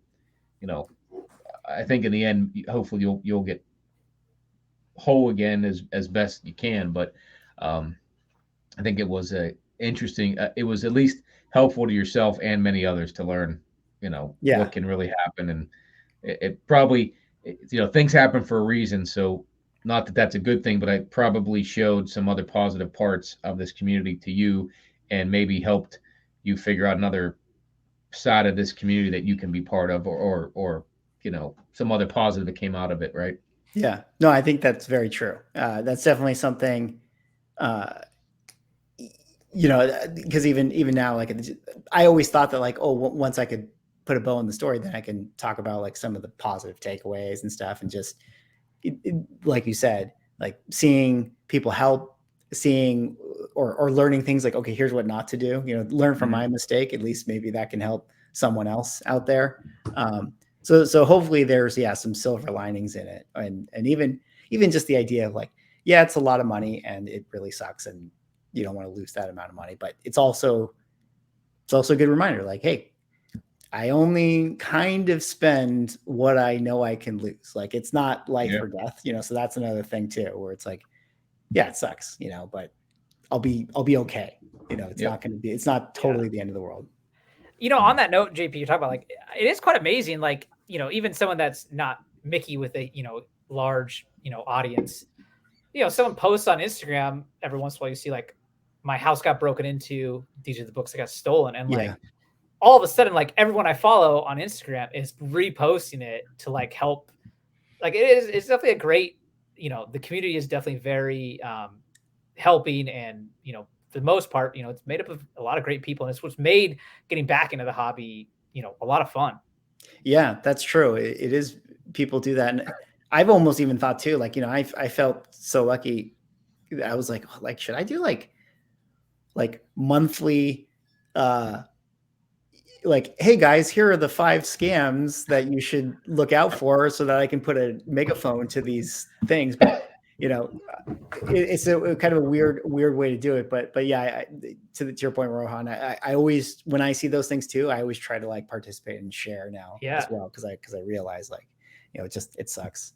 [SPEAKER 1] I think in the end, hopefully you'll get whole again as best you can. But I think it was interesting. It was at least helpful to yourself and many others to learn, what can really happen. And it probably, things happen for a reason. So not that that's a good thing, but I probably showed some other positive parts of this community to you and maybe helped you figure out another side of this community that you can be part of or some other positive that came out of it. Right.
[SPEAKER 3] Yeah, no, I think that's very true. That's definitely something, because even now, like I always thought that like, oh, once I could put a bow in the story, then I can talk about like some of the positive takeaways and stuff. And just like you said, like seeing people help, seeing or learning things like, okay, here's what not to do, learn from my mistake. At least maybe that can help someone else out there. So hopefully there's, some silver linings in it. And even just the idea of like, it's a lot of money and it really sucks. And you don't want to lose that amount of money, but it's also a good reminder. Like, hey, I only kind of spend what I know I can lose. Like it's not life or death, so that's another thing too, where it's like, it sucks, but I'll be okay. It's not going to be, it's not totally the end of the world.
[SPEAKER 2] On that note, JP, you're talking about like, it is quite amazing. Like, even someone that's not Mickey with a, large, audience, someone posts on Instagram every once in a while, you see like, my house got broken into, these are the books that got stolen. And like, all of a sudden, like everyone I follow on Instagram is reposting it to like help like it's definitely a great, the community is definitely very helping, and for the most part, it's made up of a lot of great people, and it's what's made getting back into the hobby, a lot of fun.
[SPEAKER 3] Yeah, that's true. It is, people do that. And I've almost even thought too, like, I felt so lucky. I was like, should I do like monthly, like, hey guys, here are the 5 scams that you should look out for, so that I can put a megaphone to these things. But it's a kind of a weird way to do it. But yeah, to your point, Rohan, I always, when I see those things too, I always try to like participate and share now as well, because I realize, like, it sucks.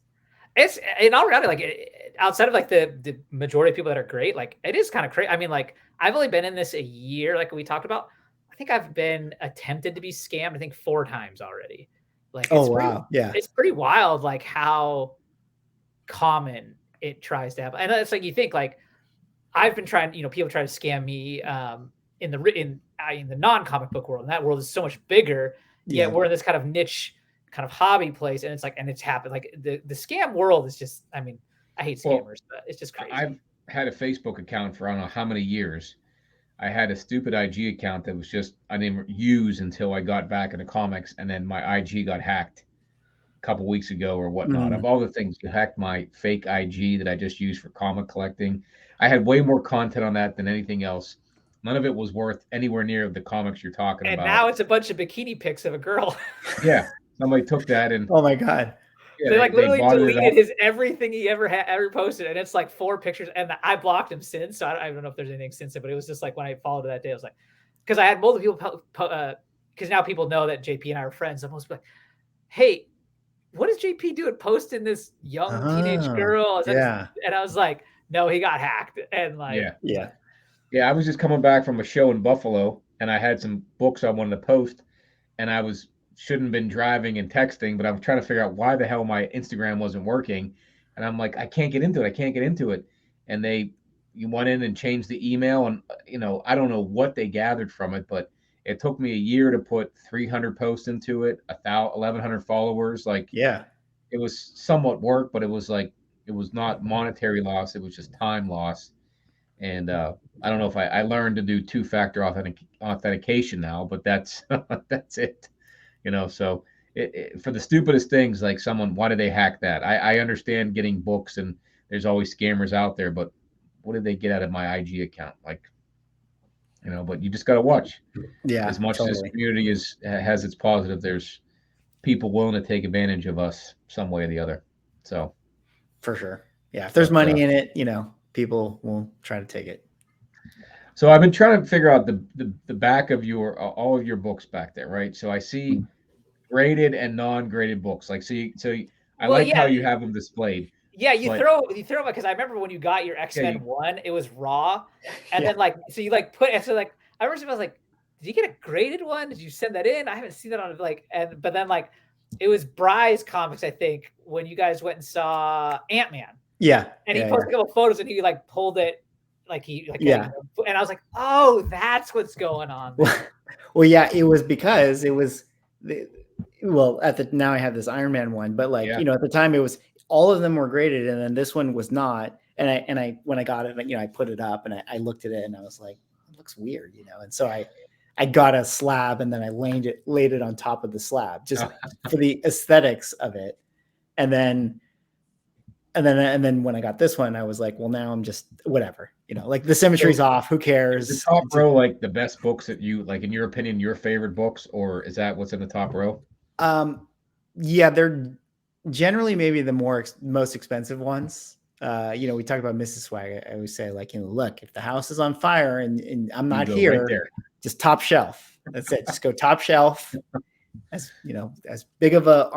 [SPEAKER 2] It's, in all reality, like, outside of like the majority of people that are great, like, it is kind of crazy. I mean, like, I've only been in this a year, like we talked about. I think I've been attempted to be scammed, I think 4 times already. Like,
[SPEAKER 3] oh wow, yeah,
[SPEAKER 2] it's pretty wild, like how common it tries to happen. And it's like, you think, like, I've been trying, people try to scam me in the non-comic book world, and that world is so much bigger. Yet we're in this kind of niche, kind of hobby place, and it's like, and it's happened. Like the scam world is just, I mean, I hate scammers, but it's just crazy.
[SPEAKER 1] I've had a Facebook account for I don't know how many years. I had a stupid IG account that was just, I didn't use until I got back into comics, and then my IG got hacked a couple weeks ago or whatnot. Of all the things, you hacked my fake IG that I just used for comic collecting. I had way more content on that than anything else. None of it was worth anywhere near the comics you're talking
[SPEAKER 2] and
[SPEAKER 1] about.
[SPEAKER 2] Now it's a bunch of bikini pics of a girl.
[SPEAKER 1] Yeah, somebody took that and
[SPEAKER 3] oh my god.
[SPEAKER 2] Yeah, they like literally deleted his everything he ever posted, and it's like 4 pictures. And I blocked him since, so I don't know if there's anything since it. But it was just like, when I followed it that day, I was like, because I had multiple people, because now people know that JP and I are friends. I'm almost like, hey, what is JP doing posting this young teenage girl? And I was like, no, he got hacked. And like,
[SPEAKER 3] yeah.
[SPEAKER 1] I was just coming back from a show in Buffalo, and I had some books I wanted to post, and I shouldn't have been driving and texting, but I was trying to figure out why the hell my Instagram wasn't working. And I'm like, I can't get into it. And you went in and changed the email, and I don't know what they gathered from it, but it took me a year to put 300 posts into it, 1,100 followers. Like,
[SPEAKER 3] yeah,
[SPEAKER 1] it was somewhat work, but it was not monetary loss. It was just time loss. And I don't know if I learned to do 2-factor authentication now, but that's that's it. So for the stupidest things, like why did they hack that? I understand getting books, and there's always scammers out there, but what did they get out of my IG account? Like, but you just got to watch.
[SPEAKER 3] Yeah.
[SPEAKER 1] As much as this community has its positive, there's people willing to take advantage of us some way or the other. So
[SPEAKER 3] for sure. Yeah. If there's money in it, people will try to take it.
[SPEAKER 1] So I've been trying to figure out the back of all of your books back there, right? So I see graded and non-graded books. Like, I like how you have them displayed.
[SPEAKER 2] Yeah, you throw them, because I remember when you got your X-Men 1, it was raw, and then like, so you like put, and so like I remember I was like, did you get a graded one? Did you send that in? I haven't seen that on but then like it was Bry's comics, I think, when you guys went and saw Ant-Man.
[SPEAKER 3] Yeah,
[SPEAKER 2] and he posted a couple photos, and he like pulled it, and I was like, oh, that's what's going on there.
[SPEAKER 3] Well, yeah, it was because it was now I have this Iron Man one, but like, at the time it was, all of them were graded, and then this one was not. And I when I got it, I put it up, and I looked at it, and I was like, it looks weird, and so I got a slab, and then I laid it on top of the slab just for the aesthetics of it. And then when I got this one, I was like, well, now I'm just whatever, like the symmetry's off. Who cares?
[SPEAKER 1] Is the top row like the best books that you like, in your opinion, your favorite books, or is that what's in the top row?
[SPEAKER 3] Yeah, they're generally maybe the most expensive ones. We talk about Mrs. Swag. I always say, like, look, if the house is on fire and I'm not here, right, just top shelf. That's it. Just go top shelf, as as big of a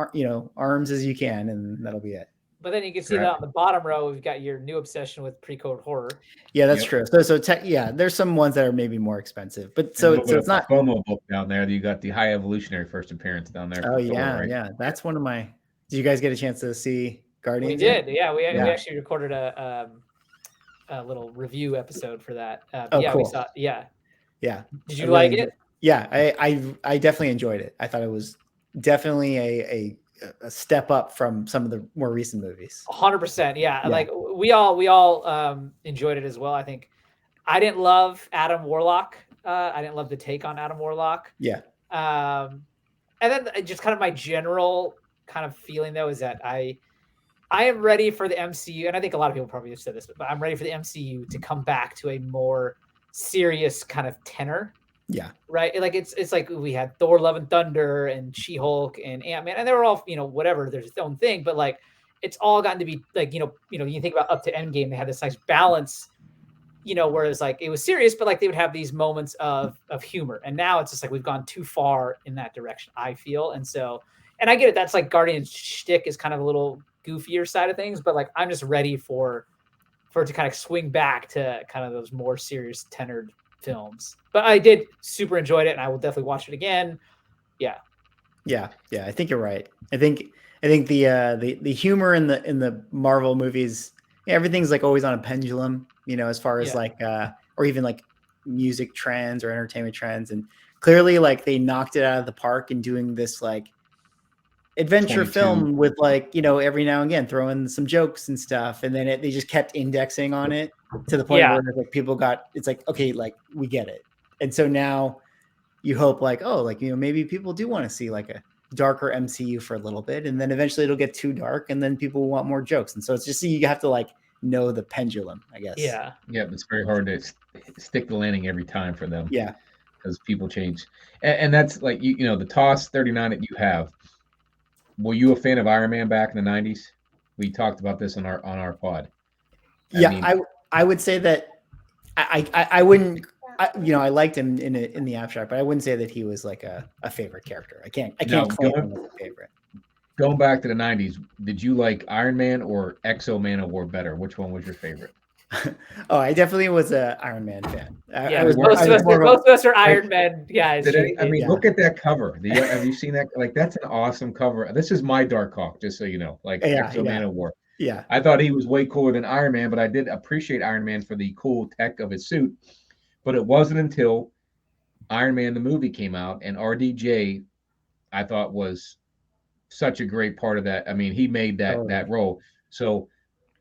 [SPEAKER 3] arms as you can, and that'll be it.
[SPEAKER 2] But then you can see that on the bottom row, we've got your new obsession with pre-code horror.
[SPEAKER 3] Yeah, that's true. So there's some ones that are maybe more expensive, but so it's not
[SPEAKER 1] FOMO book down there. You got the High Evolutionary First Appearance down there.
[SPEAKER 3] Oh yeah, right? Yeah. That's one of my. Did you guys get a chance to see Guardians?
[SPEAKER 2] We did. Yeah, we actually recorded a little review episode for that.
[SPEAKER 3] Cool.
[SPEAKER 2] We saw. Yeah. Did you like it?
[SPEAKER 3] Yeah, I definitely enjoyed it. I thought it was definitely a a step up from some of the more recent movies.
[SPEAKER 2] 100%. Yeah. Like we all enjoyed it as well. I think I didn't love Adam Warlock. I didn't love the take on Adam Warlock.
[SPEAKER 3] Yeah.
[SPEAKER 2] And then just kind of my general kind of feeling though is that I am ready for the MCU, and I think a lot of people probably have said this, but I'm ready for the MCU to come back to a more serious kind of tenor.
[SPEAKER 3] Yeah.
[SPEAKER 2] Right. Like it's like we had Thor: Love and Thunder and She-Hulk and Ant-Man, and they were all, whatever, there's its own thing, but like it's all gotten to be like, you think about up to Endgame, they had this nice balance, whereas like it was serious, but like they would have these moments of humor. And now it's just like we've gone too far in that direction, I feel. And so, and I get it, that's like Guardian's shtick is kind of a little goofier side of things, but like I'm just ready for it to kind of swing back to kind of those more serious tenored films. But I did super enjoyed it, and I will definitely watch it again. Yeah.
[SPEAKER 3] I think you're right. I think the humor in the Marvel movies, everything's like always on a pendulum, as far as like or even like music trends or entertainment trends, and clearly like they knocked it out of the park in doing this like adventure
[SPEAKER 1] 22.
[SPEAKER 3] film with like, every now and again throwing some jokes and stuff, and then they just kept indexing on it to the point where like people it's like, okay, like we get it. And so now you hope like, oh, like, maybe people do want to see like a darker MCU for a little bit, and then eventually it'll get too dark, and then people want more jokes. And so it's just, you have to like know the pendulum, I guess.
[SPEAKER 1] Yeah, it's very hard to stick the landing every time for them.
[SPEAKER 3] Yeah,
[SPEAKER 1] because people change, and that's like the TOS 39 that you have. Were you a fan of Iron Man back in the 90s? We talked about this on our pod.
[SPEAKER 3] I would say that I wouldn't. I liked him in the abstract, but I wouldn't say that he was like a favorite character. I can't claim him as a favorite.
[SPEAKER 1] Going back to the 90s, did you like Iron Man or Exo Man of War better? Which one was your favorite?
[SPEAKER 3] Oh, I definitely was an Iron Man fan.
[SPEAKER 2] Most of us are Iron Man guys.
[SPEAKER 1] Look at that cover. Have you seen that? Like, that's an awesome cover. This is my Darkhawk, just so you know. Like, Exo Man of War.
[SPEAKER 3] Yeah.
[SPEAKER 1] I thought he was way cooler than Iron Man, but I did appreciate Iron Man for the cool tech of his suit. But it wasn't until Iron Man the movie came out, and RDJ, I thought, was such a great part of that. I mean, he made that role. So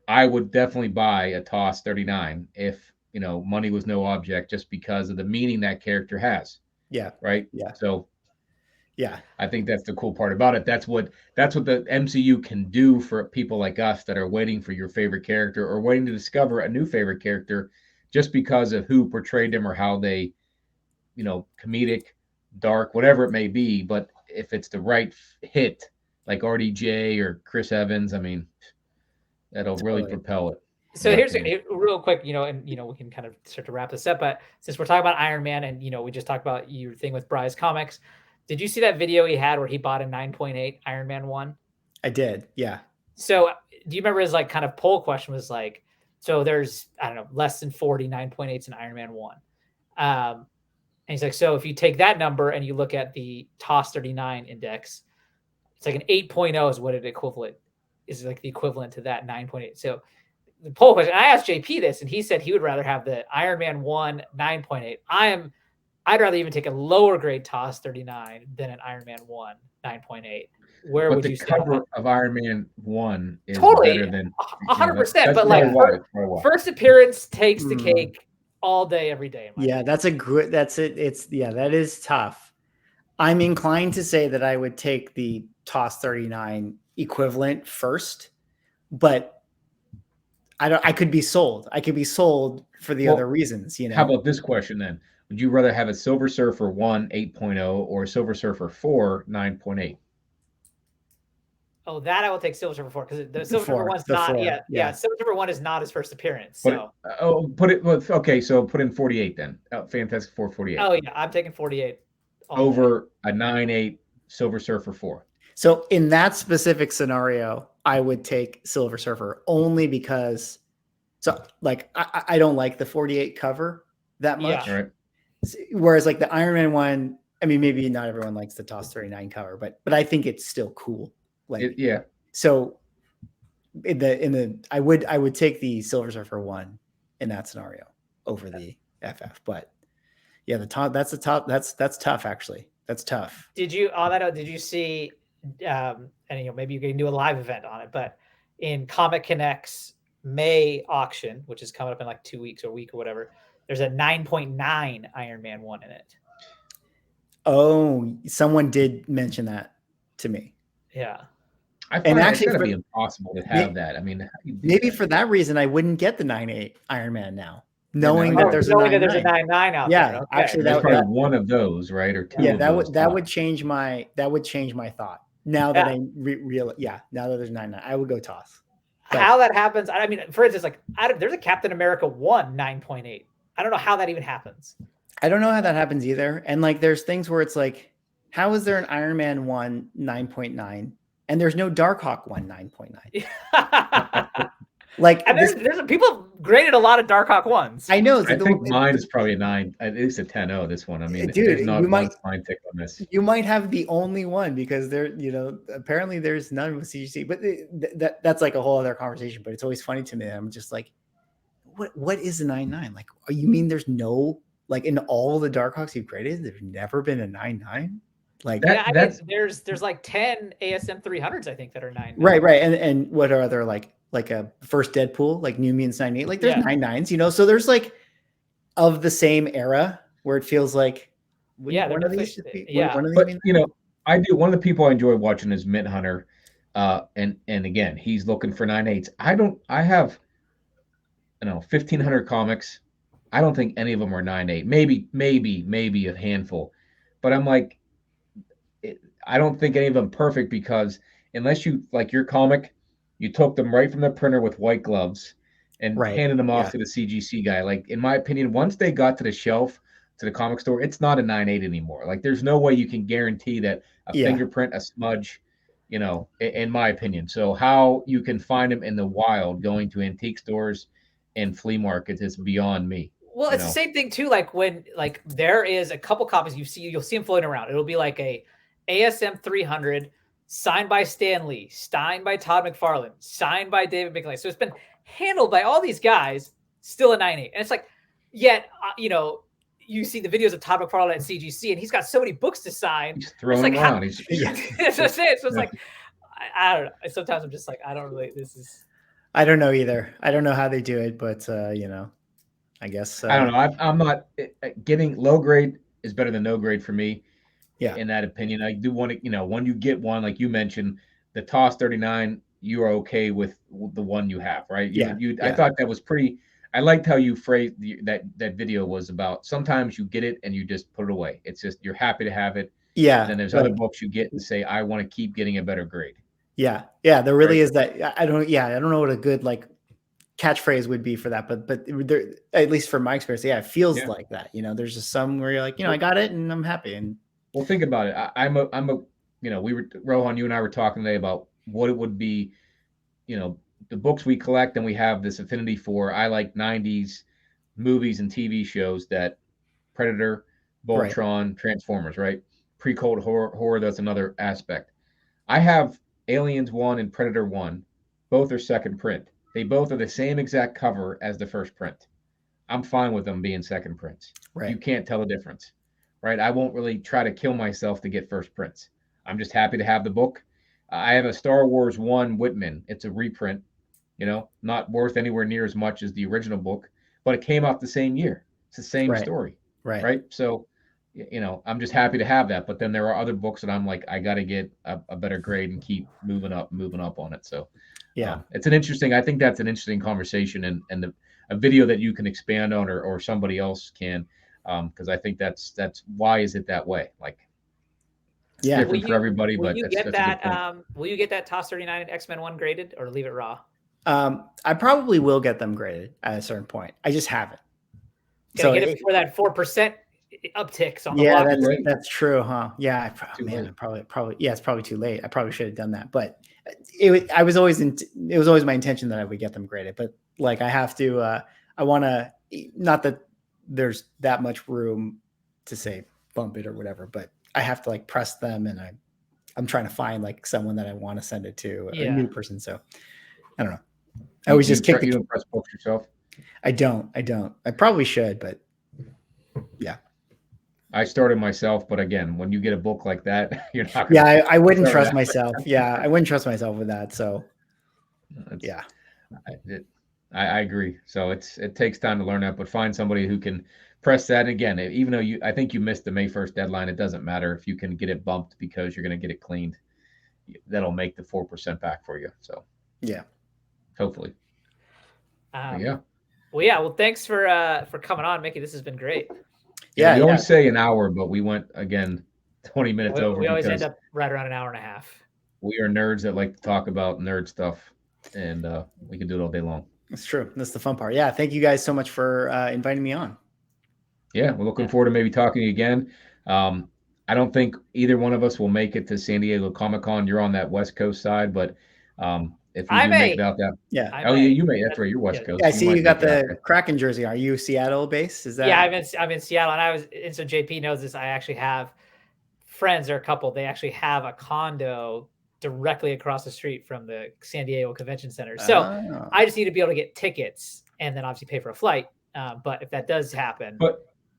[SPEAKER 1] I would definitely buy a TOS 39 if money was no object, just because of the meaning that character has.
[SPEAKER 3] Yeah.
[SPEAKER 1] Right.
[SPEAKER 3] Yeah.
[SPEAKER 1] So
[SPEAKER 3] yeah,
[SPEAKER 1] I think that's the cool part about it. That's what the MCU can do for people like us that are waiting for your favorite character or waiting to discover a new favorite character just because of who portrayed them or how they, comedic, dark, whatever it may be. But if it's the right hit, like RDJ or Chris Evans, I mean, that'll really propel it.
[SPEAKER 2] So here's real quick, and we can kind of start to wrap this up. But since we're talking about Iron Man, and we just talked about your thing with Bryce Comics, did you see that video he had where he bought a 9.8 Iron Man 1? I
[SPEAKER 3] did, yeah.
[SPEAKER 2] So do you remember his like kind of poll question was like, so there's, I don't know, less than 40 9.8s in Iron Man 1. And he's like, so if you take that number and you look at the TOS 39 index, it's like an 8.0 is what it equivalent is, like the equivalent to that 9.8. So the poll question, I asked JP this, and he said he would rather have the Iron Man 1 9.8. I'd rather even take a lower grade TOS 39 than an Iron Man 1 9.8. Where would you say?
[SPEAKER 1] The cover of Iron Man 1 is
[SPEAKER 2] totally
[SPEAKER 1] better than
[SPEAKER 2] 100%. But like first appearance takes the cake all day, every day.
[SPEAKER 3] Yeah, that's a good. That's it. That is tough. I'm inclined to say that I would take the TOS 39 equivalent first, but I could be sold. I could be sold for the other reasons.
[SPEAKER 1] How about this question then? Would you rather have a Silver Surfer 1 8.0 or a Silver Surfer 4 9.8?
[SPEAKER 2] Oh, that I will take Silver Surfer 4 because the Silver Surfer 1's not yet. Yeah, Silver Surfer 1 is not his first appearance. So
[SPEAKER 1] so put in 48 then. Fantastic Four 48.
[SPEAKER 2] Oh yeah, I'm taking 48
[SPEAKER 1] over a 9.8 Silver Surfer 4.
[SPEAKER 3] So in that specific scenario, I would take Silver Surfer only because, I don't like the 48 cover that much.
[SPEAKER 1] Yeah. Right.
[SPEAKER 3] Whereas like the Iron Man 1, I mean, maybe not everyone likes the TOS 39 cover, but I think it's still cool. So I would take the Silver Surfer 1 in that scenario over the FF. But yeah, that's tough actually. That's tough.
[SPEAKER 2] Did you on that note, did you see and maybe you can do a live event on it. But in Comic Connect's May auction, which is coming up in like 2 weeks or a week or whatever, there's a 9.9 Iron Man 1 in it.
[SPEAKER 3] Oh, someone did mention that to me.
[SPEAKER 2] Yeah.
[SPEAKER 1] I find it's got to be impossible to have that. I mean,
[SPEAKER 3] maybe for that reason, I wouldn't get the 9.8 Iron Man now, knowing that there's a
[SPEAKER 2] 9.9 out there. Okay.
[SPEAKER 3] Actually,
[SPEAKER 1] that's probably one of those, right? Or two.
[SPEAKER 3] Yeah, that would change my thought. Now that I now that there's 9.9, I would go toss.
[SPEAKER 2] But how that happens? I mean, for instance, like there's a Captain America 1 9.8. I don't know how that even happens.
[SPEAKER 3] I don't know how that happens either. And like, there's things where it's like, how is there an Iron Man 1 9.9 and there's no Darkhawk 1 9.9? Like,
[SPEAKER 2] and there's people have graded a lot of Darkhawk 1s.
[SPEAKER 3] I know.
[SPEAKER 1] I think mine is probably a 9. At least a 10.0. This one. I mean,
[SPEAKER 3] dude,
[SPEAKER 1] there's not one fine tick on this.
[SPEAKER 3] You might have the only one because there, apparently there's none with CGC. But that's like a whole other conversation. But it's always funny to me. I'm just like, what is a 9.9? Like, you mean there's no, like, in all the Darkhawks you've graded, there's never been a 9.9? Like
[SPEAKER 2] that's there's like 10 ASM 300s, I think, that are 9.9.
[SPEAKER 3] Right. And what are other like a first Deadpool, like New Mutants 9.8? Like there's 9.9s, so there's like of the same era where it feels like
[SPEAKER 2] one of these
[SPEAKER 1] but I do. One of the people I enjoy watching is Mint Hunter, and again he's looking for 9.8s. I have 1,500 comics. I don't think any of them are 9.8. Maybe a handful, but I'm like, I don't think any of them perfect because unless you like your comic, you took them right from the printer with white gloves and handed them off to the CGC guy. Like, in my opinion, once they got to the shelf, to the comic store, it's not a 9.8 anymore. Like, there's no way you can guarantee that a fingerprint, a smudge, in my opinion. So how you can find them in the wild going to antique stores and flea markets is beyond me.
[SPEAKER 2] Well, it's the same thing too. Like when there is a couple copies you'll see them floating around. It'll be like a ASM 300 signed by Stan Lee, signed by Todd McFarlane, signed by David McLean. So it's been handled by all these guys, still a 9.8. And it's like, yet, you see the videos of Todd McFarlane at CGC, and he's got so many books to sign.
[SPEAKER 1] He's throwing them around.
[SPEAKER 2] It's just it. So it's like, I don't know. Sometimes I'm just like, I don't really,
[SPEAKER 3] I don't know either. I don't know how they do it, but, I guess.
[SPEAKER 1] I don't know. I'm not getting low grade is better than no grade for me.
[SPEAKER 3] Yeah.
[SPEAKER 1] In that opinion, I do want to, when you get one, like you mentioned, the TOS 39, you are okay with the one you have, right? I thought that was pretty. I liked how you phrased that video was about. Sometimes you get it and you just put it away. It's just you're happy to have it.
[SPEAKER 3] Yeah.
[SPEAKER 1] And then there's other books you get and say, I want to keep getting a better grade.
[SPEAKER 3] Yeah. There really is that. I don't know what a good catchphrase would be for that, but there, at least from my experience, it feels like that. There's just some where you're like, I got it and I'm happy. And
[SPEAKER 1] well, think about it. I'm a we were Rohan, you and I were talking today about what it would be, the books we collect and we have this affinity for. I like 90s movies and TV shows that Predator, Voltron, Transformers, right? Pre-Cold horror, that's another aspect. I have Aliens 1 and Predator 1. Both are second print. They both are the same exact cover as the first print. I'm fine with them being second prints.
[SPEAKER 3] Right.
[SPEAKER 1] You can't tell the difference, right? I won't really try to kill myself to get first prints. I'm just happy to have the book. I have a Star Wars 1 Whitman. It's a reprint, not worth anywhere near as much as the original book, but it came out the same year. It's the same story, right? So, I'm just happy to have that. But then there are other books that I'm like, I got to get a better grade and keep moving up on it. So, it's I think that's an interesting conversation and a video that you can expand on or somebody else can, because I think that's why is it that way? Like, it's different for everybody. But
[SPEAKER 2] will you get that TOS 39 and X-Men 1 graded or leave it raw?
[SPEAKER 3] I probably will get them graded at a certain point. I just haven't.
[SPEAKER 2] So get it before that 4% upticks on the
[SPEAKER 3] that's true, huh? Yeah, probably. Yeah, it's probably too late. I probably should have done that, but it was always my intention that I would get them graded. But I have to. I want to. Not that there's that much room to say bump it or whatever, but I have to press them, and I'm trying to find someone that I want to send it to, a new person. So I don't know. I always just kick.
[SPEAKER 1] You don't press books yourself?
[SPEAKER 3] I don't. I probably should, but yeah.
[SPEAKER 1] I started myself, but again, when you get a book like that, you're not.
[SPEAKER 3] Yeah, I wouldn't trust myself. Yeah, I wouldn't trust myself with that. So, yeah,
[SPEAKER 1] I agree. So it takes time to learn that, but find somebody who can press that. And again, even though I think you missed the May 1st deadline, it doesn't matter if you can get it bumped because you're going to get it cleaned. That'll make the 4% back for you. So
[SPEAKER 3] yeah,
[SPEAKER 1] hopefully. Yeah.
[SPEAKER 2] Well, yeah. Well, thanks for coming on, Mickey. This has been great.
[SPEAKER 1] Yeah, we always say an hour, but we went again 20 minutes over.
[SPEAKER 2] We always end up right around an hour and a half.
[SPEAKER 1] We are nerds that like to talk about nerd stuff, and we can do it all day long.
[SPEAKER 3] That's true. That's the fun part. Yeah, thank you guys so much for inviting me on.
[SPEAKER 1] Yeah, we're looking forward to maybe talking again. I don't think either one of us will make it to San Diego Comic-Con. You're on that West Coast side, but if we do make it out that, you may. That's right. You're West Coast.
[SPEAKER 3] Yeah, I see you got the Kraken jersey. Are you Seattle based? Is that?
[SPEAKER 2] Yeah, I'm in Seattle, and so JP knows this. I actually have friends or a couple. They actually have a condo directly across the street from the San Diego Convention Center. So I just need to be able to get tickets and then obviously pay for a flight. But if that does happen,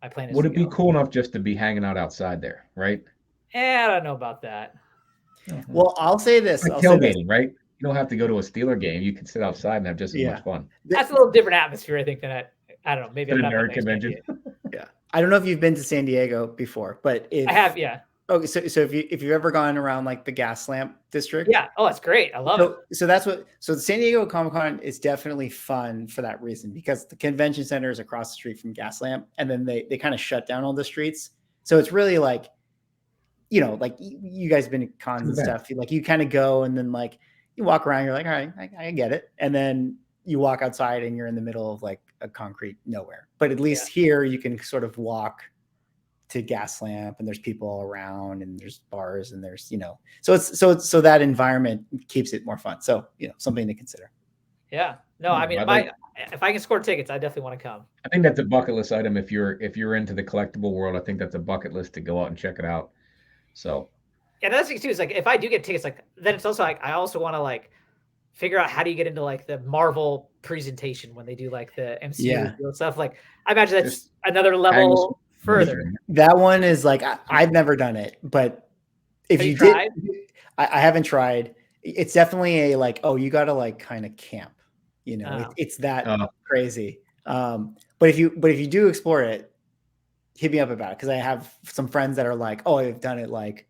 [SPEAKER 2] my plan is.
[SPEAKER 1] Would it be cool enough just to be hanging out outside there, right?
[SPEAKER 2] I don't know about that.
[SPEAKER 3] Well, I'll say this.
[SPEAKER 1] Like tailgating, right? You don't have to go to a Steeler game. You can sit outside and have just as much fun.
[SPEAKER 2] That's a little different atmosphere, I think, than I don't know. Maybe I'm not
[SPEAKER 1] nerd convention.
[SPEAKER 3] Yeah, I don't know if you've been to San Diego before, but
[SPEAKER 2] I have. Yeah.
[SPEAKER 3] Okay, so if you've ever gone around like the gas lamp district,
[SPEAKER 2] yeah, it's great. I love it.
[SPEAKER 3] So that's so the San Diego Comic-Con is definitely fun for that reason, because the convention center is across the street from gas lamp, and then they kind of shut down all the streets. So it's really like, like you guys have been to cons and stuff. Like you kind of go and then like you walk around, you're like, all right, I get it, and then you walk outside and you're in the middle of like a concrete nowhere. But at least here you can sort of walk to gas lamp, and there's people all around, and there's bars, and there's so that environment keeps it more fun. So something to consider.
[SPEAKER 2] Yeah, no, I mean, if I can score tickets, I definitely want to come.
[SPEAKER 1] I think that's a bucket list item. If you're into the collectible world, I think that's a bucket list to go out and check it out. So
[SPEAKER 2] yeah, that's the thing too. Is like if I do get tickets, like then it's also like I also want to like figure out how do you get into like the Marvel presentation when they do like the MCU stuff. Like I imagine that's just another level further.
[SPEAKER 3] That one is like I've never done it, but if you did, I haven't tried. It's definitely a like, you got to like kind of camp, it's that crazy. But if you do explore it, hit me up about it, because I have some friends that are like, I've done it like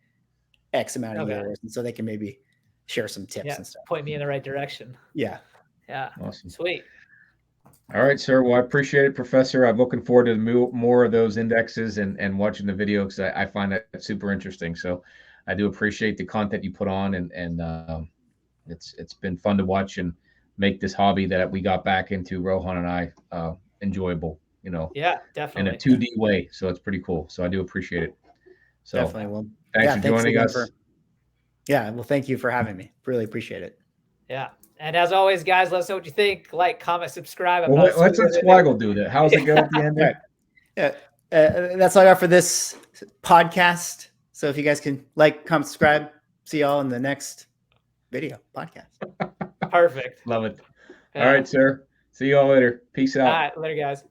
[SPEAKER 3] X amount of years, and so they can maybe share some tips and stuff.
[SPEAKER 2] Point me in the right direction.
[SPEAKER 3] Yeah.
[SPEAKER 1] Awesome.
[SPEAKER 2] Sweet.
[SPEAKER 1] All right, sir. Well, I appreciate it, Professor. I'm looking forward to more of those indexes and watching the video, because I find that super interesting. So I do appreciate the content you put on, and it's been fun to watch and make this hobby that we got back into, Rohan and I, enjoyable.
[SPEAKER 2] Yeah, definitely.
[SPEAKER 1] In a 2D way. So it's pretty cool. So I do appreciate it. So
[SPEAKER 3] definitely. Well,
[SPEAKER 1] thanks for joining us.
[SPEAKER 3] Well, thank you for having me. Really appreciate it.
[SPEAKER 2] Yeah. And as always, guys, let us know what you think. Like, comment, subscribe.
[SPEAKER 1] Let's let Swaggle do that. How's it go at the end there?
[SPEAKER 3] Yeah. That's all I got for this podcast. So if you guys can like, comment, subscribe, see y'all in the next video podcast.
[SPEAKER 2] Perfect.
[SPEAKER 1] Love it. All right, sir. See you all later. Peace out.
[SPEAKER 2] All right. Later, guys.